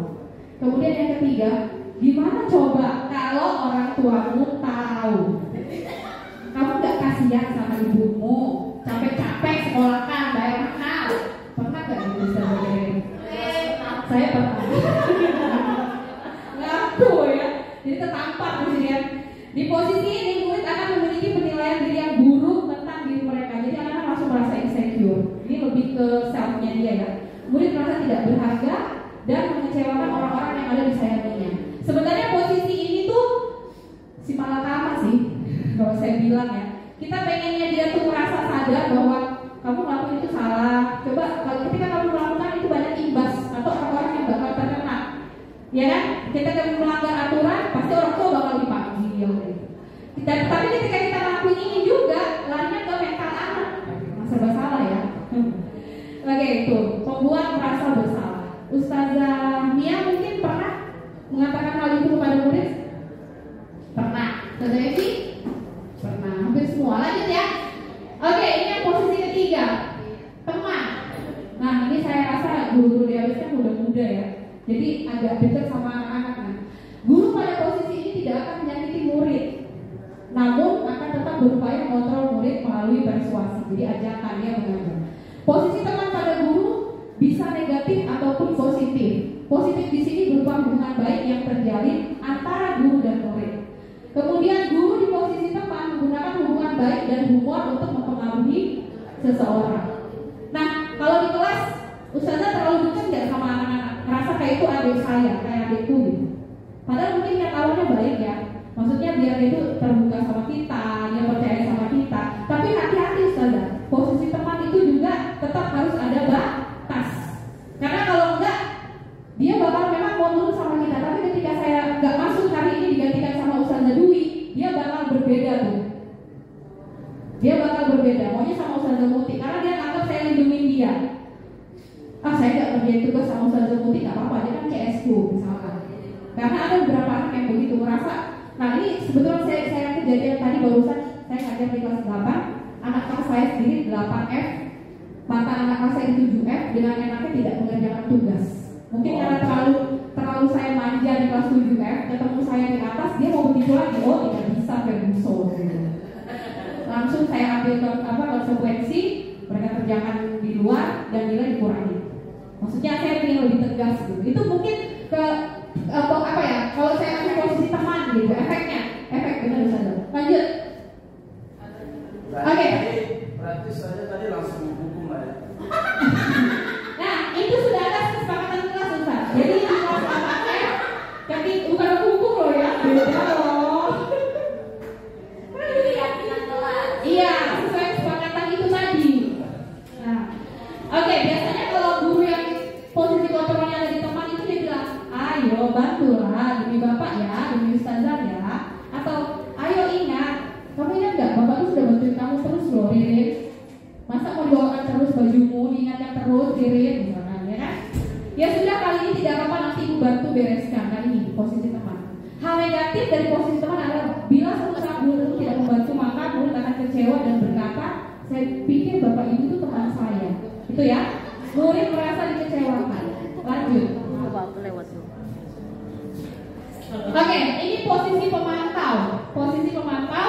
Kemudian yang ketiga, gimana coba kalau orang tuamu tahu? Kamu gak kasihan sama ibumu, capek-capek sekolahkan, bayar mahal. Pernah gak ibu saya begini? Saya pernah. Ngaku ya. Jadi tertampar di sini ya. Di posisi ini murid akan memiliki penilaian diri yang buruk tentang diri mereka. Jadi anak langsung merasa insecure. Ini lebih ke self-nya dia ya. Murid merasa tidak berharga dan mengecewakan orang-orang yang ada di sampingnya. Sebenarnya posisi ini tuh si malakama sih, kalau saya bilang ya. Kita pengennya dia tuh merasa sadar bahwa kamu melakukan itu salah. Coba kalau ketika kamu melakukan itu banyak imbas atau orang-orang yang bakal terkena. Ya kan? Kita kalau melanggar aturan pasti orang tua bakal dipanggil. Tapi ketika kita lakuin ini juga larinya ke mental anak. Serba salah ya. Oke, itu membuat merasa bersalah. Ustazah Mia mungkin pernah mengatakan hal itu kepada murid? Pernah. Ustazah Evi? Pernah. Hampir semua. Lanjut ya. Oke, ini yang posisi ketiga, teman. Nah, ini saya rasa guru-guru di AWS kan muda-muda ya. Jadi agak dekat sama anak-anak. Nah, guru pada posisi ini tidak akan menyakiti murid, namun akan tetap berupaya mengontrol murid melalui persuasi. Jadi ajakan dia mengajar. Posisi teman pada guru bisa negatif ataupun positif. Positif di sini berupa hubungan baik yang terjalin antara guru dan murid. Kemudian guru di posisi teman menggunakan hubungan baik dan humor untuk mempengaruhi seseorang. Nah, kalau di kelas Ustazah adik saya, kayak adikku gitu. Padahal mungkin niat awalnya baik ya, maksudnya biar dia itu terbuka sama kita, dia percaya sama kita. Tapi hati-hati saudara, posisi teman itu juga tetap harus ada batas. Karena kalau enggak, dia bakal memang mau nurut sama kita. Tapi ketika saya nggak masuk hari ini digantikan sama Ustazah Dwi, dia bakal berbeda tuh. Dia bakal berbeda, maunya sama Ustazah Muti, karena dia anggap saya lindungin dia. Saya nggak kerjain tugas sama Ustazah Muti, nggak apa-apa, dia kan CS-ku misalkan. Karena ada beberapa anak yang begitu merasa. Nah ini sebetulnya saya kejadian tadi barusan saya ngajar di kelas 8, anak kelas saya sendiri 8F, mantan anak kelas saya 7F, dengan enaknya tidak mengerjakan tugas. Mungkin karena terlalu saya manja di kelas 7F, ketemu saya di atas, dia mau begitu lagi, oh tidak bisa Ferguson gitu. Langsung saya ambil konsekuensi, mereka kerjakan di luar dan nilai dikurangi. Maksudnya saya ingin lebih tegas gitu. Itu mungkin ke apa ya? Kalau saya masih posisi teman gitu, efek benar saja. Lanjut. Oke. Berarti saya tadi langsung menghukum ya. Nah, itu sudah ada kesepakatan kelas Ustaz. Jadi di kelas 8 jadi bukan hukum loh ya, beda loh. Iya, sesuai kesepakatan itu tadi. Nah, oke, biasanya kalau guru yang posisi kontrolnya ada di teman itu dia bilang, ayo bantulah demi bapak ya, demi ustazah ya, atau ayo ingat, kamu ingat nggak bapak tuh sudah bantuin kamu terus loh, Ririn. Masa mau doakan terus bajumu, diingatkan terus, Ririn, misalkan ya kan? Ya sudah, kali ini tidak apa-apa, nanti ibu bantu bereskan. Kali ini posisi teman. Hal negatif dari posisi teman adalah bila suatu saat guru tidak membantu, maka murid akan kecewa dan berkata, saya pikir bapak ibu itu teman saya. Itu ya, murid merasa dikecewakan. Lanjut. Oke, ini posisi pemantau. Posisi pemantau.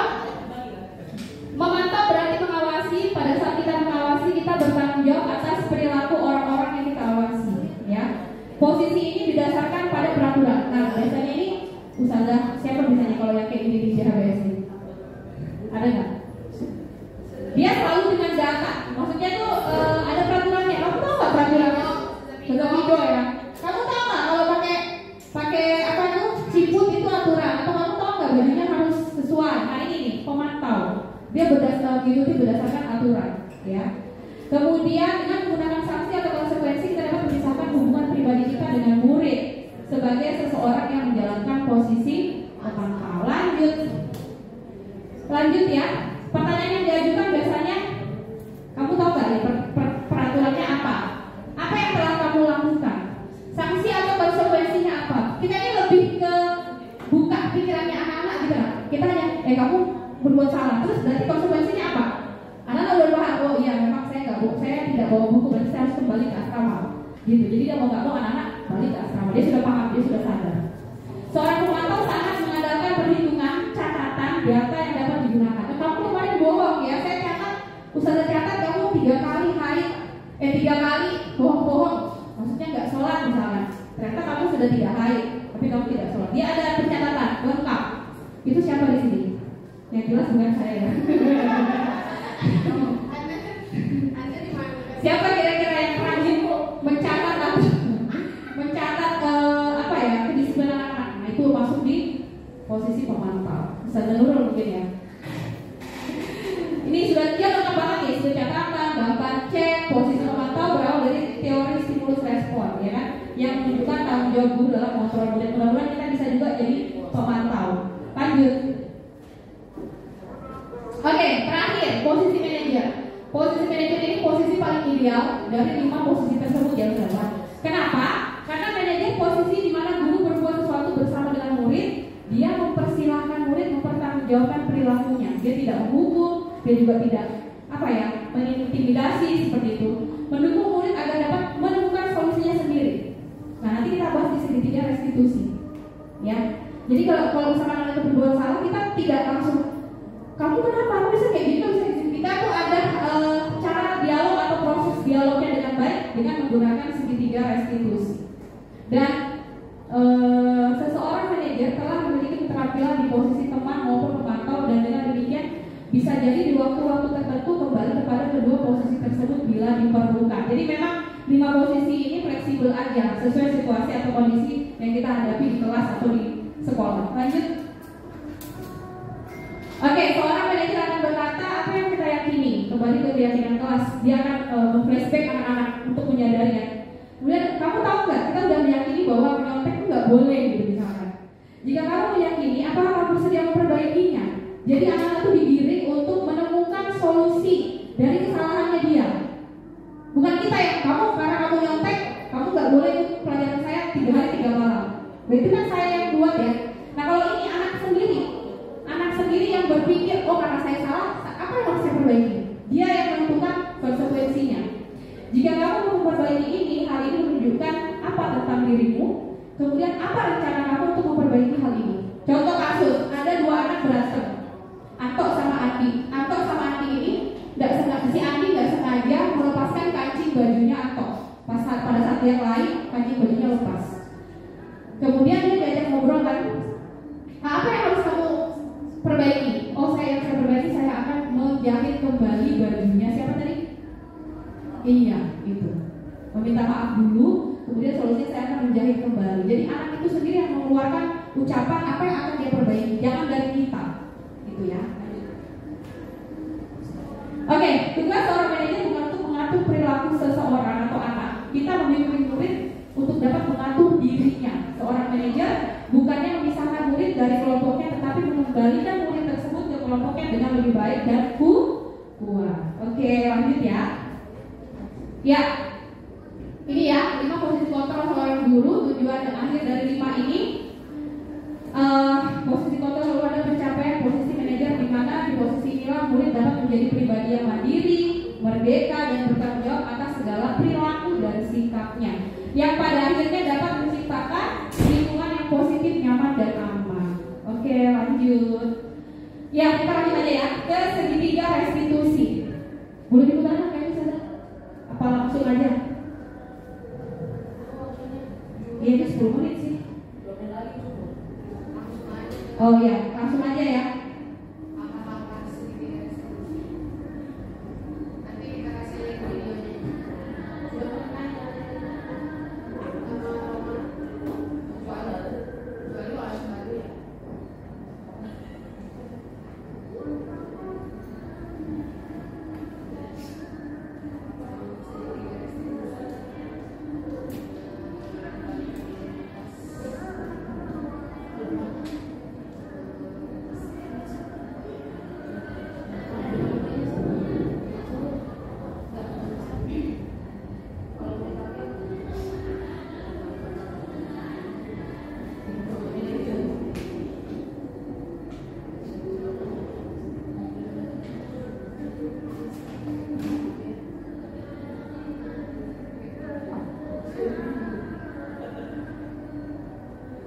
Memantau berarti mengawasi. Pada saat kita mengawasi, kita bertanggung jawab atas perilaku orang-orang yang kita awasi. Ya, posisi ini didasarkan pada peraturan. Nah, biasanya ini Ustazah, siapa misalnya kalau yang kayak ini di JHBS ini? Ada nggak? Dia selalu dengan data. Maksudnya tuh ada peraturannya. Kamu tahu nggak peraturannya? Sudah video ya. Kamu tahu nggak kalau pakai apa itu ciput itu aturan? Atau kamu tahu nggak bajunya harus sesuai? Nah ini nih pemantau. Dia berdasarkan aturan, ya. Kemudian dengan menggunakan sanksi atau konsekuensi kita dapat memisahkan hubungan pribadi kita dengan murid sebagai seseorang yang menjalankan posisi pemantau. Lanjut ya. Pertanyaan yang diajukan biasanya, kamu tahu nggak nih peraturannya apa? Apa yang telah kamu lakukan? Sanksi atau konsekuensinya apa? Kita ini lebih ke buka pikirannya anak-anak gitu kan. Kita hanya, kamu berbuat salah, terus berarti konsekuensinya apa? Anak-anak udah paham, oh iya memang saya tidak bawa buku, berarti saya harus kembali ke asrama. Gitu. Jadi dia mau nggak mau anak-anak balik ke asrama. Dia sudah paham, dia sudah sadar. Seorang pemantau sangat mengandalkan perhitungan, catatan, data yang dapat digunakan. Kamu kemarin bohong ya, saya catat, Ustazah catat kamu 3 kali haid, 3 kali bohong-bohong. Maksudnya nggak sholat misalnya. Ternyata kamu sudah tidak haid, tapi kamu tidak sholat. Dia ada pencatatan lengkap. Itu siapa di sini? Yang jelas bukan saya ya. Siapa kira-kira yang rajin mencatat kedisiplinan anak? Nah itu masuk di posisi pemantau. Ustazah Nurul mungkin ya. Ini sudah dia lengkap banget ya, sudah catatan, gambar cek, posisi pemantau berawal dari teori stimulus respon, ya kan? Yang menunjukkan tanggung jawab guru dalam mengontrol murid. Mudah-mudahan kita bisa juga jadi pemantau. Lanjut. Oke, terakhir posisi manajer. Posisi manajer ini posisi paling ideal dari 5 posisi tersebut ya teman-teman. Kenapa? Karena manajer posisi di mana guru berbuat sesuatu bersama dengan murid, dia mempersilahkan murid mempertanggungjawabkan perilakunya. Dia tidak menghukum, dia juga tidak mengintimidasi seperti itu. Mendukung murid agar dapat menemukan solusinya sendiri. Nah nanti kita bahas di segitiga restitusi. Ya, jadi kalau misalkan anak itu berbuat salah, kita tidak langsung kamu kenapa? Kamu bisa kayak gitu, bisa gitu. Kita tuh ada cara dialog atau proses dialognya dengan baik dengan menggunakan segitiga restitusi. Dan seseorang manajer telah memiliki keterampilan di posisi teman maupun pemantau, dan dengan demikian bisa jadi di waktu-waktu tertentu kembali kepada kedua posisi tersebut bila diperlukan. Jadi memang 5 posisi ini fleksibel aja, sesuai situasi atau kondisi yang kita hadapi di kelas atau di sekolah. Lanjut. Oke, seorang manajer akan berkata apa yang kita yakini. Kembali ke keyakinan kelas, dia akan flashback anak-anak untuk menyadarinya. Kemudian kamu tahu nggak? Kita sudah meyakini bahwa menyontek itu nggak boleh gitu misalkan. Jika kamu meyakini, apakah kamu bersedia memperbaikinya? Jadi anak-anak itu digiring untuk menemukan solusi dari kesalahannya dia. Bukan kita yang kamu karena kamu nyontek, kamu nggak boleh ikut pelajaran saya 3 hari 3 malam. Berarti kan saya yang buat ya. Nah kalau ini anak sendiri yang berpikir, oh karena saya salah, apa yang harus saya perbaiki? Dia yang menentukan konsekuensinya. Jika kamu mau memperbaiki ini, hal ini menunjukkan apa tentang dirimu, kemudian apa rencana kamu untuk memperbaiki hal ini. Contoh kasus, ada 2 anak berantem, Anto sama Andi ini si Andi nggak sengaja melepaskan kancing bajunya Anto. Pada saat yang lain, kancing bajunya lepas. Kemudian dia diajak ngobrol kan, apa yang harus kamu perbaiki? Oh yang saya perbaiki, saya akan menjahit kembali bajunya. Siapa tadi? Iya, itu. Meminta maaf dulu, kemudian solusinya saya akan menjahit kembali. Jadi anak itu sendiri yang mengeluarkan ucapan apa yang akan dia perbaiki, jangan dari kita, gitu ya. Oke, tugas seorang manajer bukan untuk mengatur perilaku seseorang atau anak. Kita membimbing murid untuk dapat mengatur dirinya. Seorang manajer bukannya memisahkan murid dari kelompoknya, tetapi mengembalikan murid tersebut ke kelompoknya dengan lebih baik dan kuat. Oke, lanjut ya. Ya, ini ya 5 posisi kontrol seorang guru. Tujuan dan akhir dari 5 ini, posisi kontrol selalu ada pencapaian posisi manajer, di mana di posisi inilah murid dapat menjadi pribadi yang mandiri, merdeka, dan bertanggung jawab atas segala perilaku dan sikapnya, yang pada akhirnya dapat menciptakan lingkungan yang positif, nyaman, dan aman. Oke, lanjut. Ya, kita lanjut aja ya ke segitiga restitusi. Boleh diputar kayaknya sana? Apa langsung aja? Iya, itu 10 menit sih. Oh ya, langsung aja ya.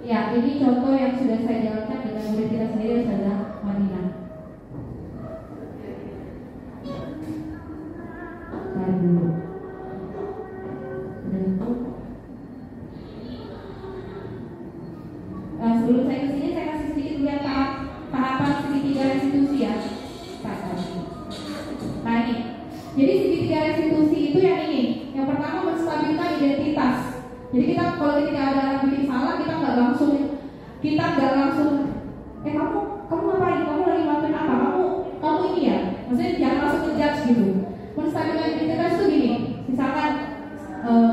Ya, ini contoh yang sudah saya jalankan dengan murid kita sendiri, Ustazah Madinah. Tahan dulu. Nah, sebelum saya ke sini, saya kasih sedikit lihat tahapan segitiga restitusi ya. Nah ini, jadi segitiga restitusi itu yang ini. Yang pertama menstabilkan identitas. Jadi kita kalau ketika ada orang bikin salah, kita nggak langsung kamu ngapain? Kamu lagi ngelakuin apa? Kamu ini ya? Maksudnya jangan langsung ngejudge gitu. Menstabilkan identitas itu gini. Misalkan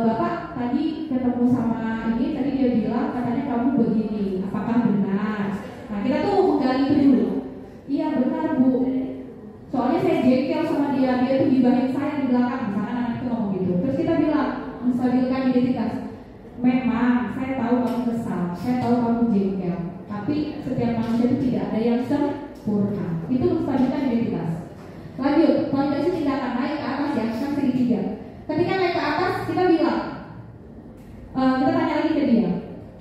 Bapak tadi ketemu sama ini, tadi dia bilang katanya kamu begini. Apakah benar? Nah kita tuh menggali itu dulu. Iya benar Bu. Soalnya saya jengkel sama dia tuh gibahin saya di belakang. Misalkan anak itu ngomong gitu. Terus kita bilang menstabilkan identitas. Memang saya tahu kamu kesal, saya tahu kamu jengkel, tapi setiap manusia itu tidak ada yang sempurna. Itu menstabilkan identitas. Lanjut, validasi tindakan naik ke atas ya, kan segitiga. Ketika naik ke atas, kita bilang, kita tanya lagi ke dia.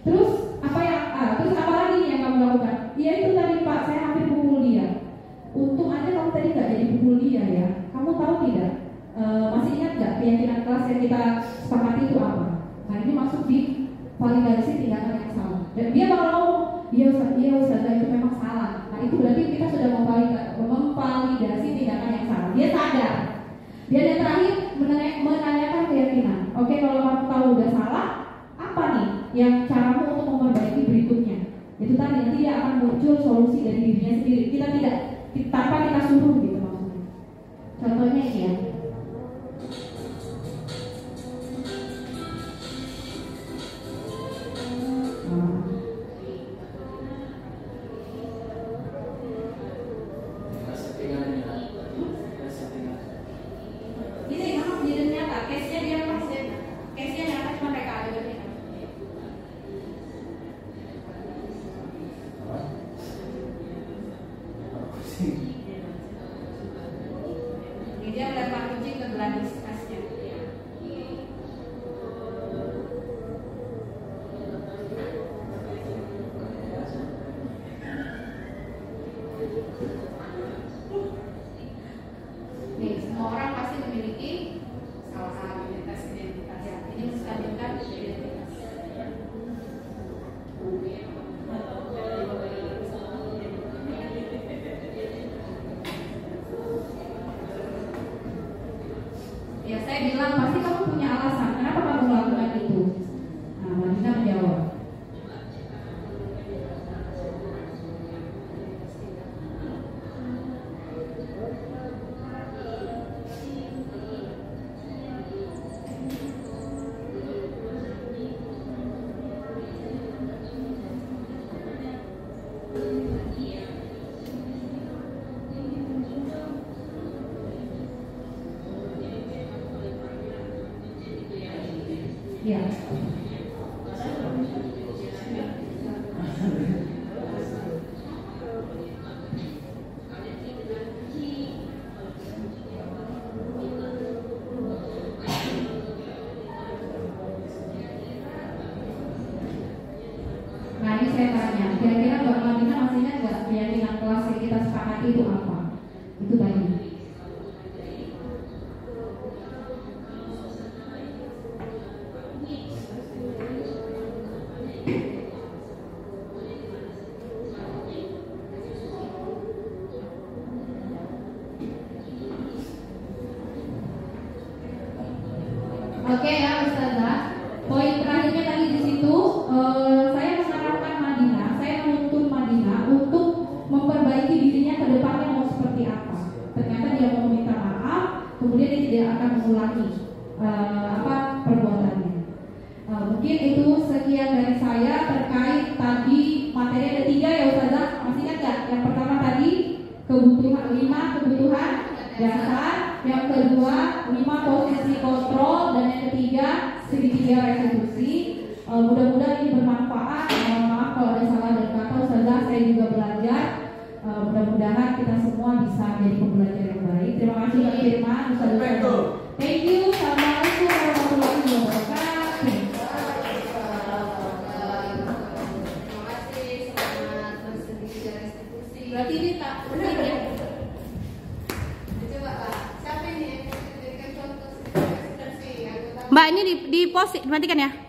Terus apa lagi yang kamu lakukan? Iya itu tadi Pak, saya hampir pukul dia. Untung aja kamu tadi nggak jadi pukul dia ya. Kamu tahu tidak? Masih ingat nggak keyakinan kelas yang kita sepakati itu apa? Nah ini masuk di validasi tindakan yang salah. Dan dia bakal ngomong, iya Ustazah itu memang salah. Nah itu berarti kita sudah memvalidasi tindakan yang salah. Dia sadar. Dia yang terakhir menanyakan keyakinan. Oke, yang caramu untuk memperbaiki berikutnya. Itu tadi nanti dia akan muncul solusi dari dirinya sendiri. Kita tidak tanpa kita suruh gitu maksudnya. Contohnya ini ya. Dia melempar kucing ke gelas tasnya. Nih, semua orang pasti memiliki kesalahan identitas ya. Ini menstabilkan identitas. Ya, saya bilang pasti kamu punya alasan kenapa kamu melakukan itu. Nah, Madina menjawab. Ya. Nah, ini saya tanya, kira-kira Mbak Madina masih ingat nggak keyakinan kelas yang kita sepakati itu apa? Itu tadi. Oke ya Ustazah, poin terakhirnya tadi di situ saya mengharapkan Madina, saya menuntut Madina untuk memperbaiki dirinya ke depannya mau seperti apa. Ternyata dia mau minta maaf, kemudian dia tidak akan mengulangi perbuatannya. Mungkin itu sekian dari saya terkait tadi materi ada 3 ya Ustazah, masih ingat nggak? Yang pertama tadi kebutuhan 5 kebutuhan dasar, yang kedua 5 posisi kontrol, dan yang ketiga segitiga restitusi. Mudah-mudahan ini bermanfaat. Maaf kalau ada salah dan kata Ustazah, saya juga belajar. Mudah-mudahan kita semua bisa menjadi pembelajar yang baik. Terima kasih Mbak Firman, Ustazah. Thank you. Assalamualaikum warahmatullahi wabarakatuh. Berarti ini tak benar ya? Coba Pak, siapa ini yang memberikan contoh restitusi? Mbak, ini di post dimatikan ya.